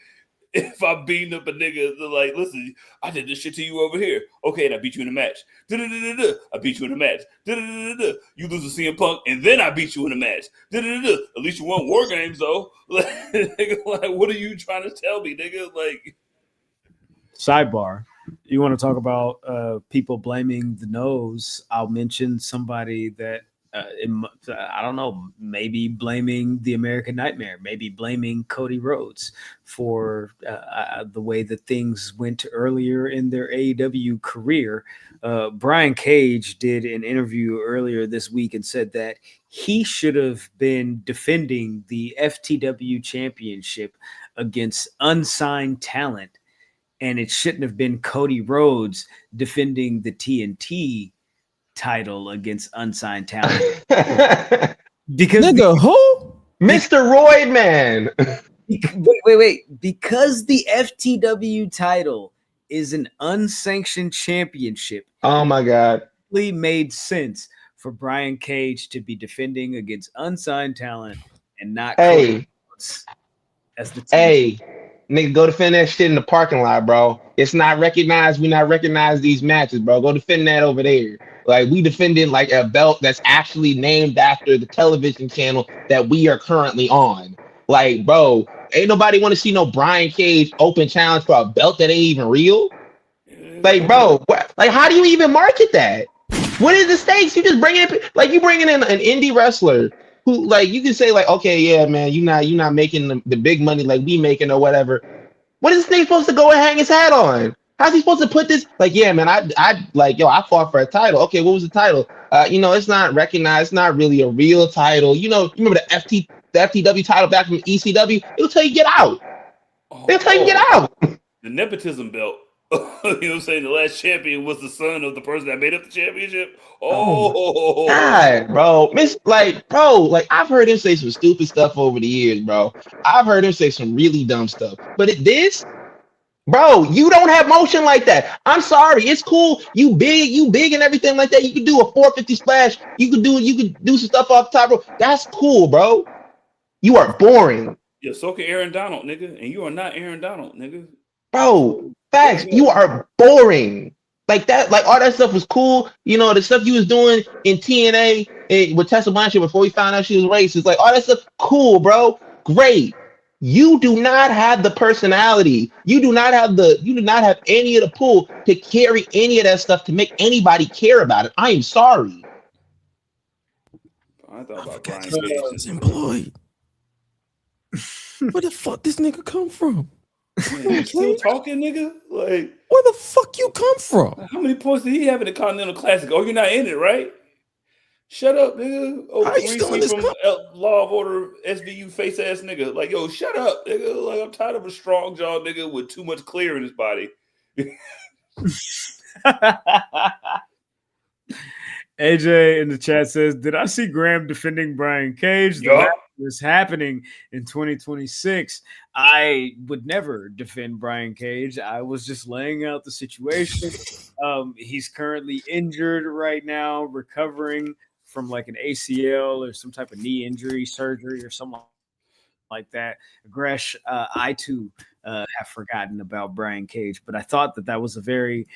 S1: If I'm beating up a nigga, they're like, listen, I did this shit to you over here. Okay, and I beat you in a match. I beat you in a match. You lose to CM Punk, and then I beat you in a match. At least you won War Games, though. Like, what are you trying to tell me, nigga? Like,
S2: sidebar. You want to talk about people blaming the nose? I'll mention somebody that I don't know, maybe blaming the American Nightmare, maybe blaming Cody Rhodes for the way that things went earlier in their AEW career. Brian Cage did an interview earlier this week and said that he should have been defending the FTW championship against unsigned talent, and it shouldn't have been Cody Rhodes defending the TNT title against unsigned talent. Because
S3: nigga, who?
S8: Mr. Roydman.
S2: Wait. Because the FTW title is an unsanctioned championship.
S8: Oh my God.
S2: It made sense for Brian Cage to be defending against unsigned talent and not
S8: Hey.
S2: As the team.
S8: Hey, nigga, go defend that shit in the parking lot, bro. It's not recognized. We not recognize these matches, bro. Go defend that over there. Like, we defended like a belt that's actually named after the television channel that we are currently on. Like, bro, ain't nobody want to see no Brian Cage open challenge for a belt that ain't even real. Like, bro, like, how do you even market that? What is the stakes? You just bring in, like, you bringing in an indie wrestler who, like, you can say, like, okay, yeah, man, you're not making the big money like we making or whatever. What is this thing supposed to go and hang his hat on? How's he supposed to put this? Like, yeah, man, I like, yo, I fought for a title. Okay, what was the title? It's not recognized. It's not really a real title. You remember the FTW title back from ECW? It'll tell you get out. They'll tell you get out.
S1: The nepotism belt. You know what I'm saying? The last champion was the son of the person that made up the championship. Oh
S8: God, bro. I've heard him say some stupid stuff over the years, bro. I've heard him say some really dumb stuff. But this, bro, you don't have motion like that. I'm sorry. It's cool. You big and everything like that. You can do a 450 splash. You could do some stuff off the top rope. That's cool, bro. You are boring.
S1: Yeah, so can Aaron Donald, nigga. And you are not Aaron Donald, nigga.
S8: Bro, facts. You are boring. Like that, like all that stuff was cool. The stuff you was doing in TNA with Tessa Blanchard before we found out she was racist. Like all that stuff, cool, bro. Great. You do not have the personality. You do not have any of the pull to carry any of that stuff to make anybody care about it. I am sorry.
S1: I thought about Brian
S3: Cage employed. Where the fuck this nigga come from?
S1: Man, still talking, nigga? Like,
S3: where the fuck you come from?
S1: How many points did he have in the Continental Classic? Oh, you're not in it, right? Shut up, nigga. Oh, Reese from Law of Order SVU face ass nigga. Like, yo, shut up, nigga. Like, I'm tired of a strong jaw nigga with too much clear in his body.
S2: AJ in the chat says, did I see Graham defending Brian Cage? The match is happening in 2026. I would never defend Brian Cage. I was just laying out the situation. He's currently injured right now, recovering from like an ACL or some type of knee injury, surgery or something like that. Gresh, I too have forgotten about Brian Cage, but I thought that was a very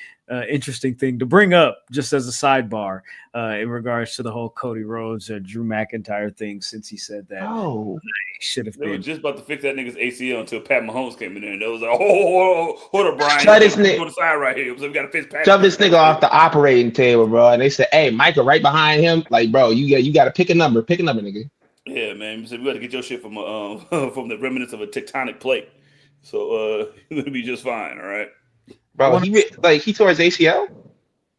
S2: interesting thing to bring up just as a sidebar in regards to the whole Cody Rhodes or Drew McIntyre thing, since he said that.
S8: Oh,
S2: should have been.
S1: They were just about to fix that nigga's ACL until Pat Mahomes came in there, and they was like, hold up, Brian.
S8: Shut this nigga
S1: on the side right here. So we got to fix Pat.
S8: Shove this nigga off the operating table, bro. And they said, hey, Micah, right behind him. Like, bro, you got to pick a number. Pick a number, nigga.
S1: Yeah, man. So we got to get your shit from the remnants of a tectonic plate. So you're gonna be just fine, all right,
S8: bro. He tore his ACL.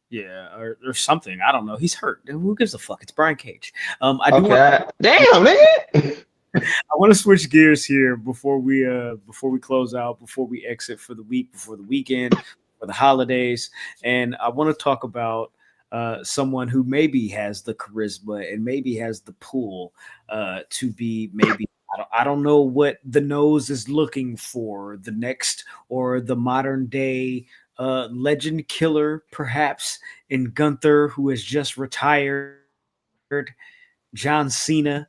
S2: Yeah, or something. I don't know. He's hurt. Who gives a fuck? It's Brian Cage.
S8: Damn, nigga.
S2: I want to switch gears here before we close out, before we exit for the week, before the weekend, for the holidays, and I want to talk about someone who maybe has the charisma and maybe has the pull to be maybe. I don't know what the nose is looking for, the next or the modern day legend killer, perhaps, in Gunther, who has just retired. John Cena.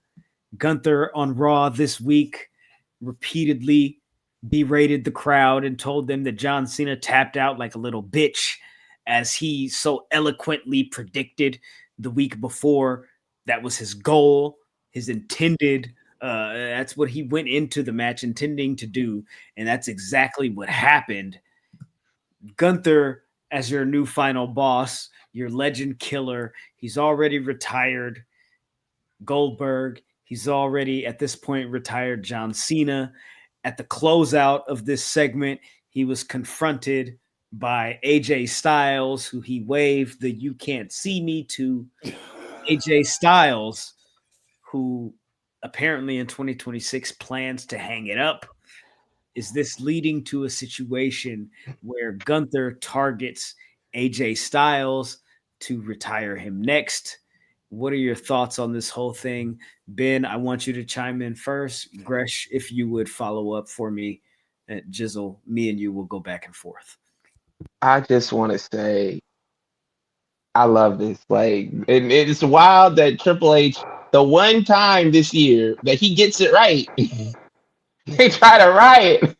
S2: Gunther on Raw this week repeatedly berated the crowd and told them that John Cena tapped out like a little bitch, as he so eloquently predicted the week before. That was his goal, his intended. That's what he went into the match intending to do, and that's exactly what happened. Gunther, as your new final boss, your legend killer, he's already retired Goldberg. He's already, at this point, retired John Cena. At the closeout of this segment, he was confronted by AJ Styles, who he waved the "you can't see me" to. AJ Styles, who apparently in 2026 plans to hang it up. Is this leading to a situation where Gunther targets AJ Styles to retire him next? What are your thoughts on this whole thing? Ben, I want you to chime in first. Gresh, if you would follow up for me. Jizzle, me and you will go back and forth.
S8: I just want to say, I love this. Like, and it's wild that Triple H, the one time this year that he gets it right, they try to riot.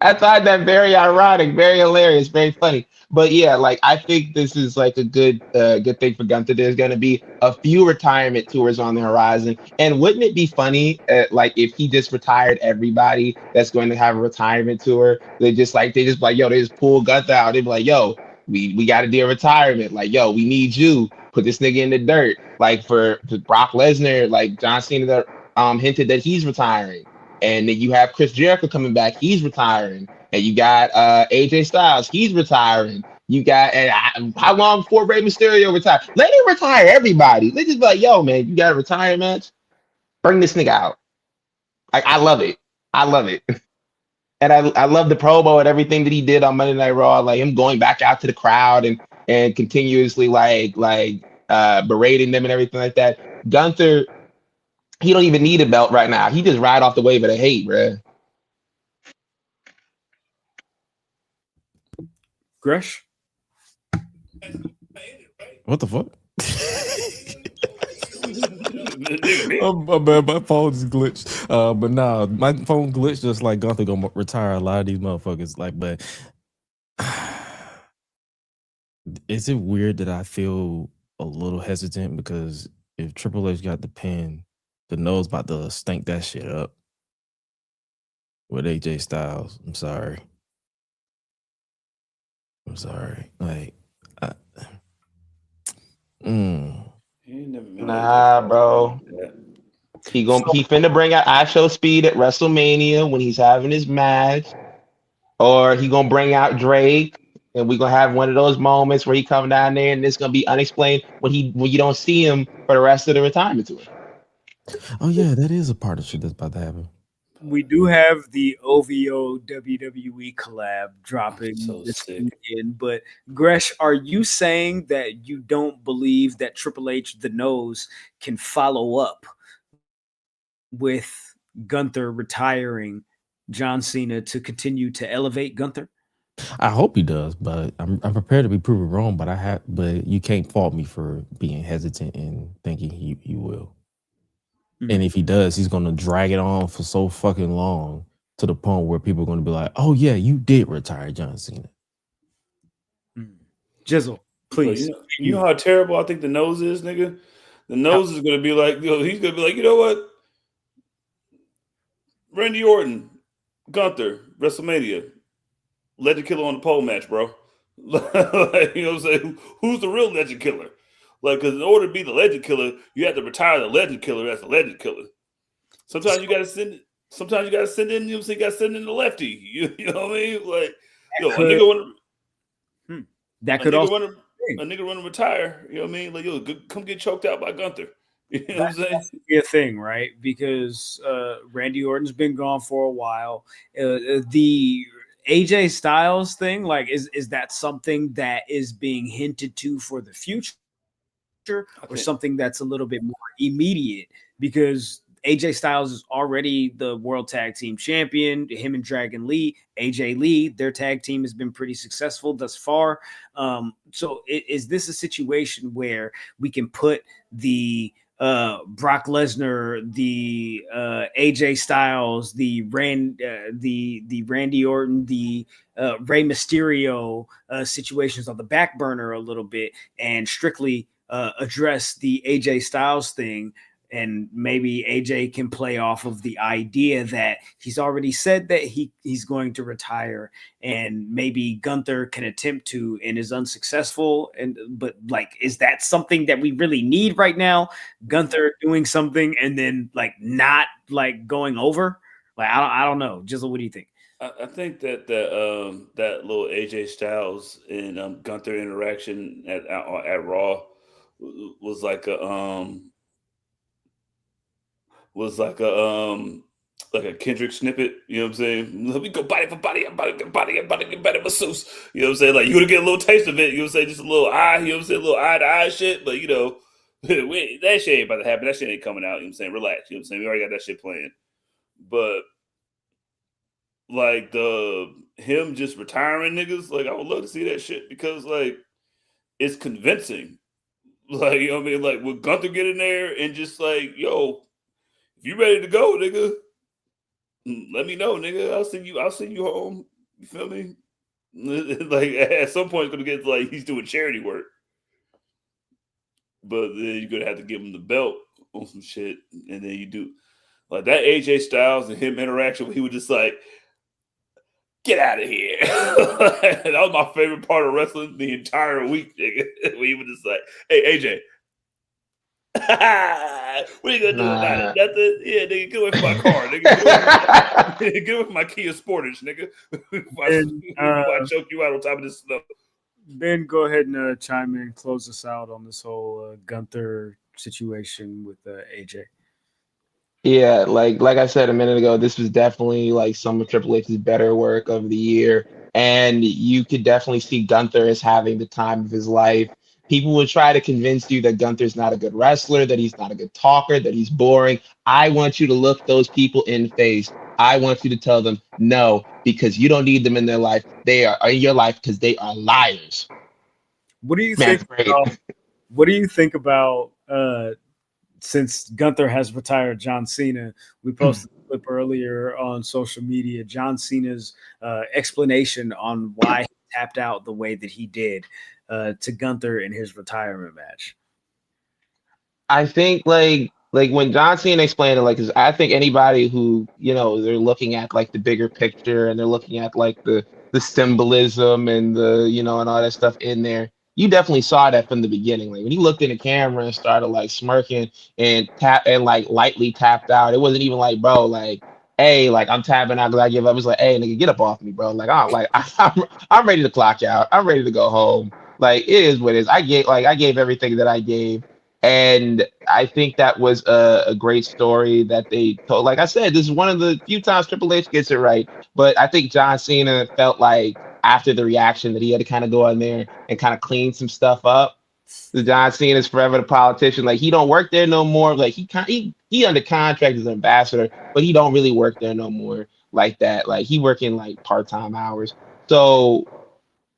S8: I find that very ironic, very hilarious, very funny. But yeah, like I think this is like a good thing for Gunther. There's going to be a few retirement tours on the horizon, and wouldn't it be funny, like if he just retired everybody that's going to have a retirement tour? They just pull Gunther out. They'd be like, yo, we got to do a retirement. Like, yo, we need you. Put this nigga in the dirt. Like for Brock Lesnar, like John Cena that hinted that he's retiring. And then you have Chris Jericho coming back. He's retiring. And you got AJ Styles. He's retiring. You got how long before Rey Mysterio retire? Let him retire everybody. Let's just be like, yo, man, you got a retire match? Bring this nigga out. Like, I love it. I love it. And I love the promo and everything that he did on Monday Night Raw, like him going back out to the crowd and continuously like berating them and everything like that. Gunther, he don't even need a belt right now. He just ride off the wave of the hate, bruh.
S2: Gresh?
S3: What the fuck? My phone's glitched. But nah, my phone glitched just like Gunther gonna retire a lot of these motherfuckers. Like, but is it weird that I feel a little hesitant because if Triple H got the pin, the nose about to stink that shit up with AJ Styles? I'm sorry. Like,
S8: Nah, bro. He finna bring out I Show Speed at WrestleMania when he's having his match, or he gonna bring out Drake, and we gonna have one of those moments where he come down there and it's gonna be unexplained when you don't see him for the rest of the retirement tour.
S3: Oh yeah, that is a part of shit that's about to happen.
S2: We do have the OVO WWE collab dropping this weekend, but Gresh, are you saying that you don't believe that Triple H, the Nose, can follow up with Gunther retiring John Cena to continue to elevate Gunther?
S3: I hope he does, but I'm prepared to be proven wrong. But you can't fault me for being hesitant and thinking he will. And if he does, he's going to drag it on for so fucking long to the point where people are going to be like, oh, yeah, you did retire John Cena.
S2: Jizzle, please.
S1: You know how terrible I think the Nose is, nigga? The Nose is going to be like, he's going to be like, you know what? Randy Orton, Gunther, WrestleMania, Legend Killer on the pole match, bro. Like, you know what I'm saying? Who's the real Legend Killer? Like, because in order to be the Legend Killer, you have to retire the Legend Killer as the Legend Killer. Sometimes you got to send in, you know what I'm saying? You got to send in the lefty. You know what I mean? Like, a nigga want to.
S2: That could also
S1: a nigga want to retire. You know what I mean? Like, yo, come get choked out by Gunther. You know what I'm saying?
S2: That's be a thing, right? Because Randy Orton's been gone for a while. The AJ Styles thing, like, is that something that is being hinted to for the future, or something that's a little bit more immediate? Because AJ Styles is already the World Tag Team Champion. Him and Dragon Lee, AJ Lee, their tag team has been pretty successful thus far. So is this a situation where we can put the Brock Lesnar, the AJ Styles, the Randy Orton, the Rey Mysterio situations on the back burner a little bit, and strictly address the AJ Styles thing? And maybe AJ can play off of the idea that he's already said that he's going to retire, and maybe Gunther can attempt to and is unsuccessful. But like, is that something that we really need right now? Gunther doing something and then like not like going over? Like, I don't know. Jizzle, what do you think?
S1: I think that that little AJ Styles and Gunther interaction at Raw was like a Kendrick snippet, you know what I'm saying? Let me go body for body, I'm about to get better masseuse. You know what I'm saying? Like, you're gonna get a little taste of it, you know what I'm saying? Just a little eye, you know what I'm saying? A little eye to eye shit, but you know, that shit ain't about to happen. That shit ain't coming out, you know what I'm saying? Relax, you know what I'm saying? We already got that shit playing. But like him just retiring niggas, like I would love to see that shit because like it's convincing. Like, you know what I mean? Like, would Gunther get in there and just like, yo, if you ready to go, nigga, let me know, nigga. I'll send you home. You feel me? Like at some point, it's gonna get like he's doing charity work, but then you're gonna have to give him the belt on some shit, and then you do like that AJ Styles and him interaction where he was just like, "Get out of here." That was my favorite part of wrestling the entire week, nigga. When he was just like, "Hey, AJ." What are you gonna do about it? Nothing. Yeah, nigga, get away from my car, nigga. Get away from my Kia Sportage, nigga. I choke you out on top of this snow.
S2: Ben, go ahead and chime in, close us out on this whole Gunther situation with AJ.
S8: Yeah, like I said a minute ago, this was definitely like some of Triple H's better work of the year, and you could definitely see Gunther as having the time of his life. People would try to convince you that Gunther's not a good wrestler, that he's not a good talker, that he's boring. I want you to look those people in the face. I want you to tell them no, because you don't need them in their life. They are in your life because they are liars.
S2: What do you think? What do you think about since Gunther has retired John Cena? We posted a clip earlier on social media. John Cena's explanation on why he tapped out the way that he did to Gunther in his retirement match.
S8: I think like when John Cena explained it, like, 'cause I think anybody who, you know, they're looking at like the bigger picture and they're looking at like the symbolism and the, you know, and all that stuff in there, you definitely saw that from the beginning. Like when he looked in the camera and started like smirking and like lightly tapped out, it wasn't even like, bro, like, hey, like I'm tapping out because I give up. It's like, hey, nigga, get up off me, bro. Like I'm ready to clock out. I'm ready to go home. Like, it is what it is. I gave everything that I gave. And I think that was a great story that they told. Like I said, this is one of the few times Triple H gets it right. But I think John Cena felt like after the reaction that he had to kind of go in there and kind of clean some stuff up. The John Cena's forever the politician. Like, he don't work there no more. Like, he under contract as an ambassador, but he don't really work there no more like that. Like, he working like part-time hours. So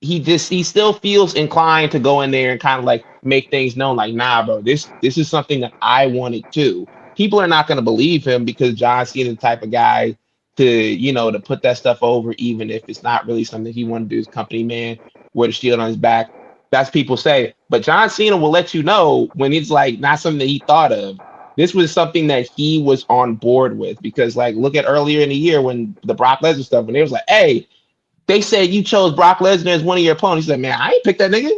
S8: he still feels inclined to go in there and kind of like make things known, like, nah, bro, this is something that I wanted to. People are not going to believe him because John Cena is the type of guy to, you know, to put that stuff over, even if it's not really something he wanted to do as company man, wear the shield on his back. That's people say. But John Cena will let you know when it's like not something that he thought of. This was something that he was on board with, because like look at earlier in the year when the Brock Lesnar stuff, when they was like, hey, they said you chose Brock Lesnar as one of your opponents. He said, man, I ain't picked that nigga.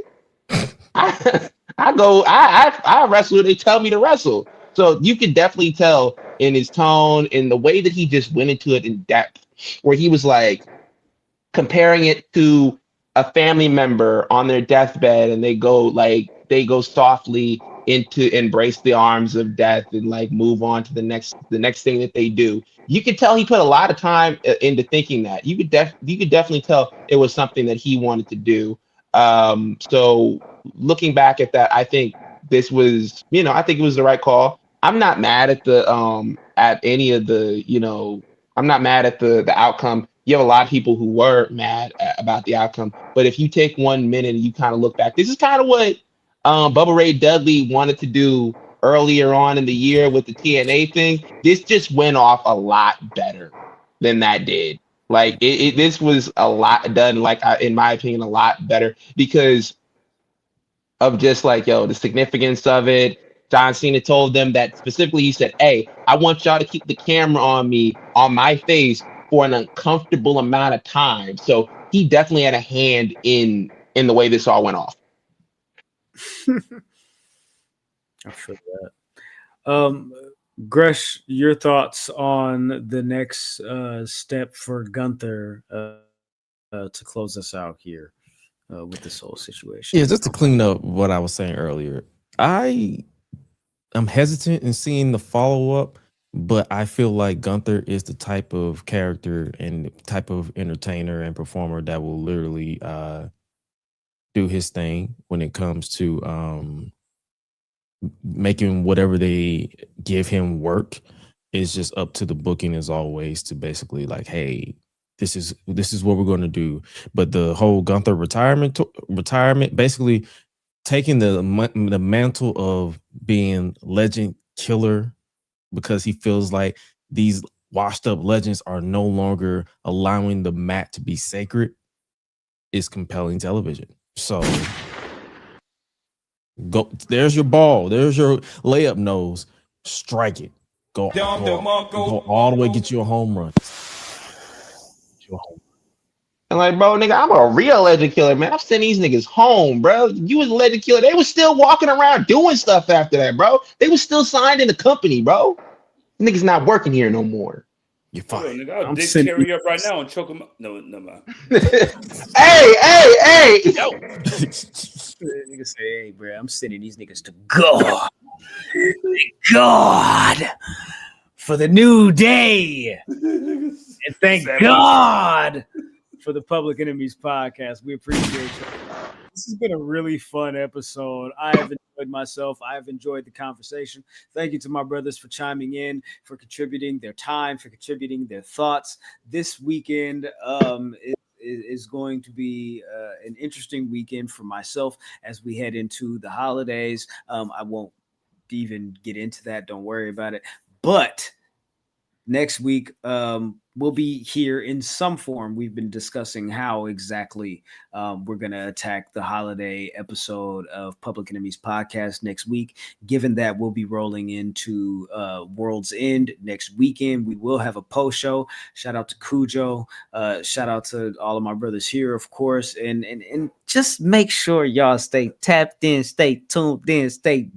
S8: I wrestle. They tell me to wrestle. So you can definitely tell in his tone, in the way that he just went into it in depth, where he was like comparing it to a family member on their deathbed, and they go softly into embrace the arms of death and like move on to the next thing that they do. You could tell he put a lot of time into thinking that. You could definitely tell it was something that he wanted to do. So looking back at that, I think this was, I think it was the right call. I'm not mad at the at any of the, I'm not mad at the outcome. You have a lot of people who were mad about the outcome, but if you take 1 minute and you kind of look back, this is kind of what Bubba Ray Dudley wanted to do earlier on in the year with the TNA thing. This just went off a lot better than that did. Like this was a lot done, like in my opinion, a lot better because of just like, the significance of it. John Cena told them that specifically. He said, "Hey, I want y'all to keep the camera on me, on my face, for an uncomfortable amount of time." So he definitely had a hand in the way this all went off.
S2: I feel that. Gresh, your thoughts on the next step for Gunther to close us out here with this whole situation?
S3: Yeah, just to clean up what I was saying earlier, I'm hesitant in seeing the follow-up, but I feel like Gunther is the type of character and type of entertainer and performer that will literally do his thing when it comes to making whatever they give him work. Is just up to the booking as always to basically like, hey, this is what we're going to do. But the whole Gunther retirement, basically taking the mantle of being legend killer because he feels like these washed up legends are no longer allowing the mat to be sacred is compelling television. So go, there's your ball, there's your layup nose, strike it, go all the way, get you a home run.
S8: And like, bro, nigga, I'm a real legend killer, man. I'm sending these niggas home, bro. You was a legend killer. They was still walking around doing stuff after that, bro. They was still signed in the company, bro. Niggas not working here no more.
S3: You're fine.
S1: Yo, nigga, I'll dick Terry up right now and choke him up. No, never mind.
S8: Hey.
S2: Yo. Nigga say, hey, bro, I'm sending these niggas to God. God. For the new day. And thank God for the Public Enemies podcast. We appreciate you. This has been a really fun episode. I have enjoyed myself. I have enjoyed the conversation. Thank you to my brothers for chiming in, for contributing their time, for contributing their thoughts. This weekend is going to be an interesting weekend for myself as we head into the holidays. I won't even get into that. Don't worry about it. But next week, we'll be here in some form. We've been discussing how exactly we're going to attack the holiday episode of Public Enemies podcast next week. Given that we'll be rolling into World's End next weekend, we will have a post show. Shout out to Cujo. Shout out to all of my brothers here, of course. And just make sure y'all stay tapped in, stay tuned in, stay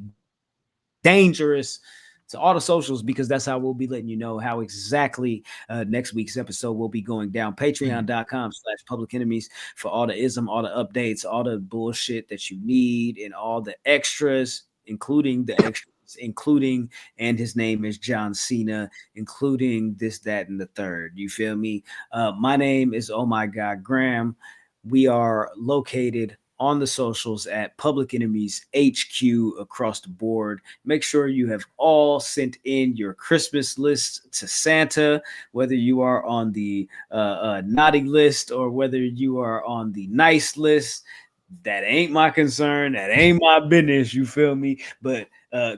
S2: dangerous to all the socials, because that's how we'll be letting you know how exactly next week's episode will be going down. Patreon.com/Public Enemies for all the ism, all the updates, all the bullshit that you need, and all the extras, including and his name is John Cena, including this, that, and the third. You feel me? My name is Oh My God Graham. We are located on the socials at Public Enemies HQ across the board. Make sure you have all sent in your Christmas list to Santa, whether you are on the naughty list or whether you are on the nice list. That ain't my concern. That ain't my business. You feel me? But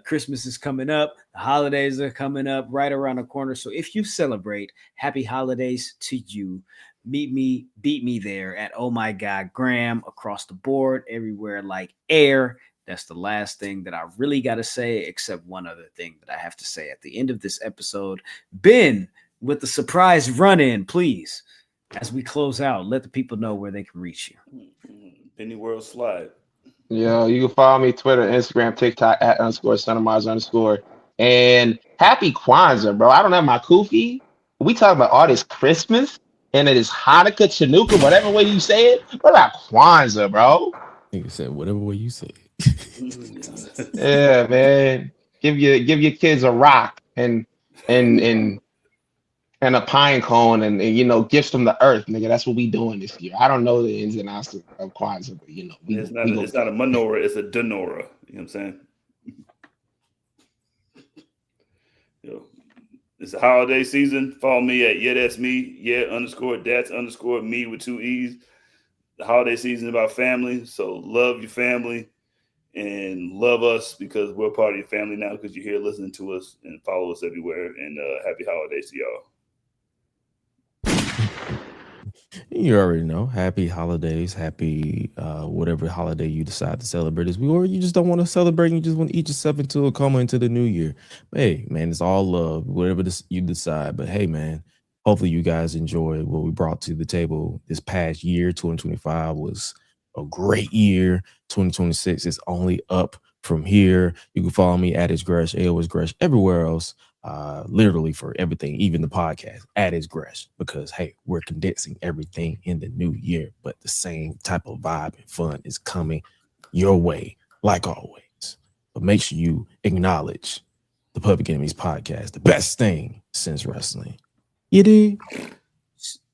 S2: Christmas is coming up. The holidays are coming up right around the corner. So if you celebrate, happy holidays to you. Beat me there at Oh My God Graham across the board, everywhere like air. That's the last thing that I really got to say, except one other thing that I have to say at the end of this episode. Ben, with the surprise run-in, please, as we close out, let the people know where they can reach you.
S1: Benny World Slide.
S8: Yo, you can follow me Twitter, Instagram, TikTok at _SonOfMars_. And happy Kwanzaa, bro. I don't have my kufi. We talk about all this Christmas. And it is Hanukkah, Chanukah, whatever way you say it. What about Kwanzaa, bro?
S3: Nigga said whatever way you say it.
S8: Yeah, man. Give your kids a rock and a pine cone and gifts from the earth, nigga. That's what we doing this year. I don't know the ins and outs of Kwanzaa, but
S1: it's not a menorah, it's a denora. You know what I'm saying? It's the holiday season. Follow me at that's me, that's _ me with 2 E's. The holiday season is about family, so love your family and love us because we're part of your family now because you're here listening to us and follow us everywhere. And happy holidays to y'all.
S3: You already know. Happy holidays. Happy whatever holiday you decide to celebrate this week, or you just don't want to celebrate. You just want to eat yourself into a coma into the new year. Hey, man, it's all love, whatever you decide. But hey, man, hopefully you guys enjoy what we brought to the table this past year. 2025 was a great year. 2026 is only up from here. You can follow me at @isgresh, @AOSgresh, everywhere else. Literally for everything, even the podcast at @isgresh, because hey, we're condensing everything in the new year, but the same type of vibe and fun is coming your way, like always. But make sure you acknowledge the Public Enemies podcast, the best thing since wrestling. You dig?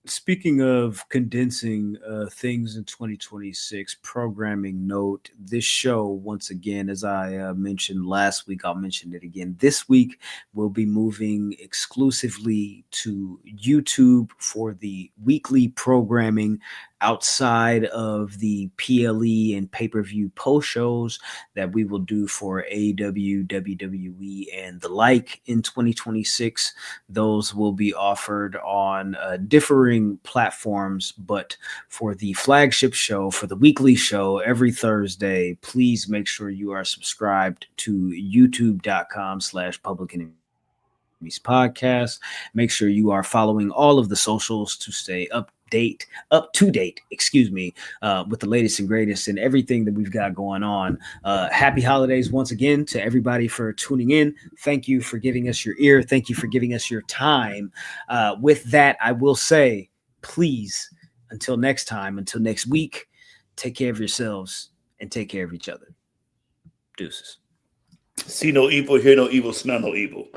S2: Speaking of condensing things in 2026, programming note, this show, once again, as I mentioned last week, I'll mention it again. This week, we'll be moving exclusively to YouTube for the weekly programming outside of the PLE and pay-per-view post shows that we will do for AEW, WWE, and the like in 2026. Those will be offered on differing platforms, but for the flagship show, for the weekly show every Thursday, please make sure you are subscribed to youtube.com/Public Enemies Podcast. Make sure you are following all of the socials to stay up to date, with the latest and greatest and everything that we've got going on. Happy holidays once again to everybody for tuning in. Thank you for giving us your ear. Thank you for giving us your time. With that, I will say, please, until next time, until next week, take care of yourselves and take care of each other. Deuces.
S1: See no evil, hear no evil, smell no evil.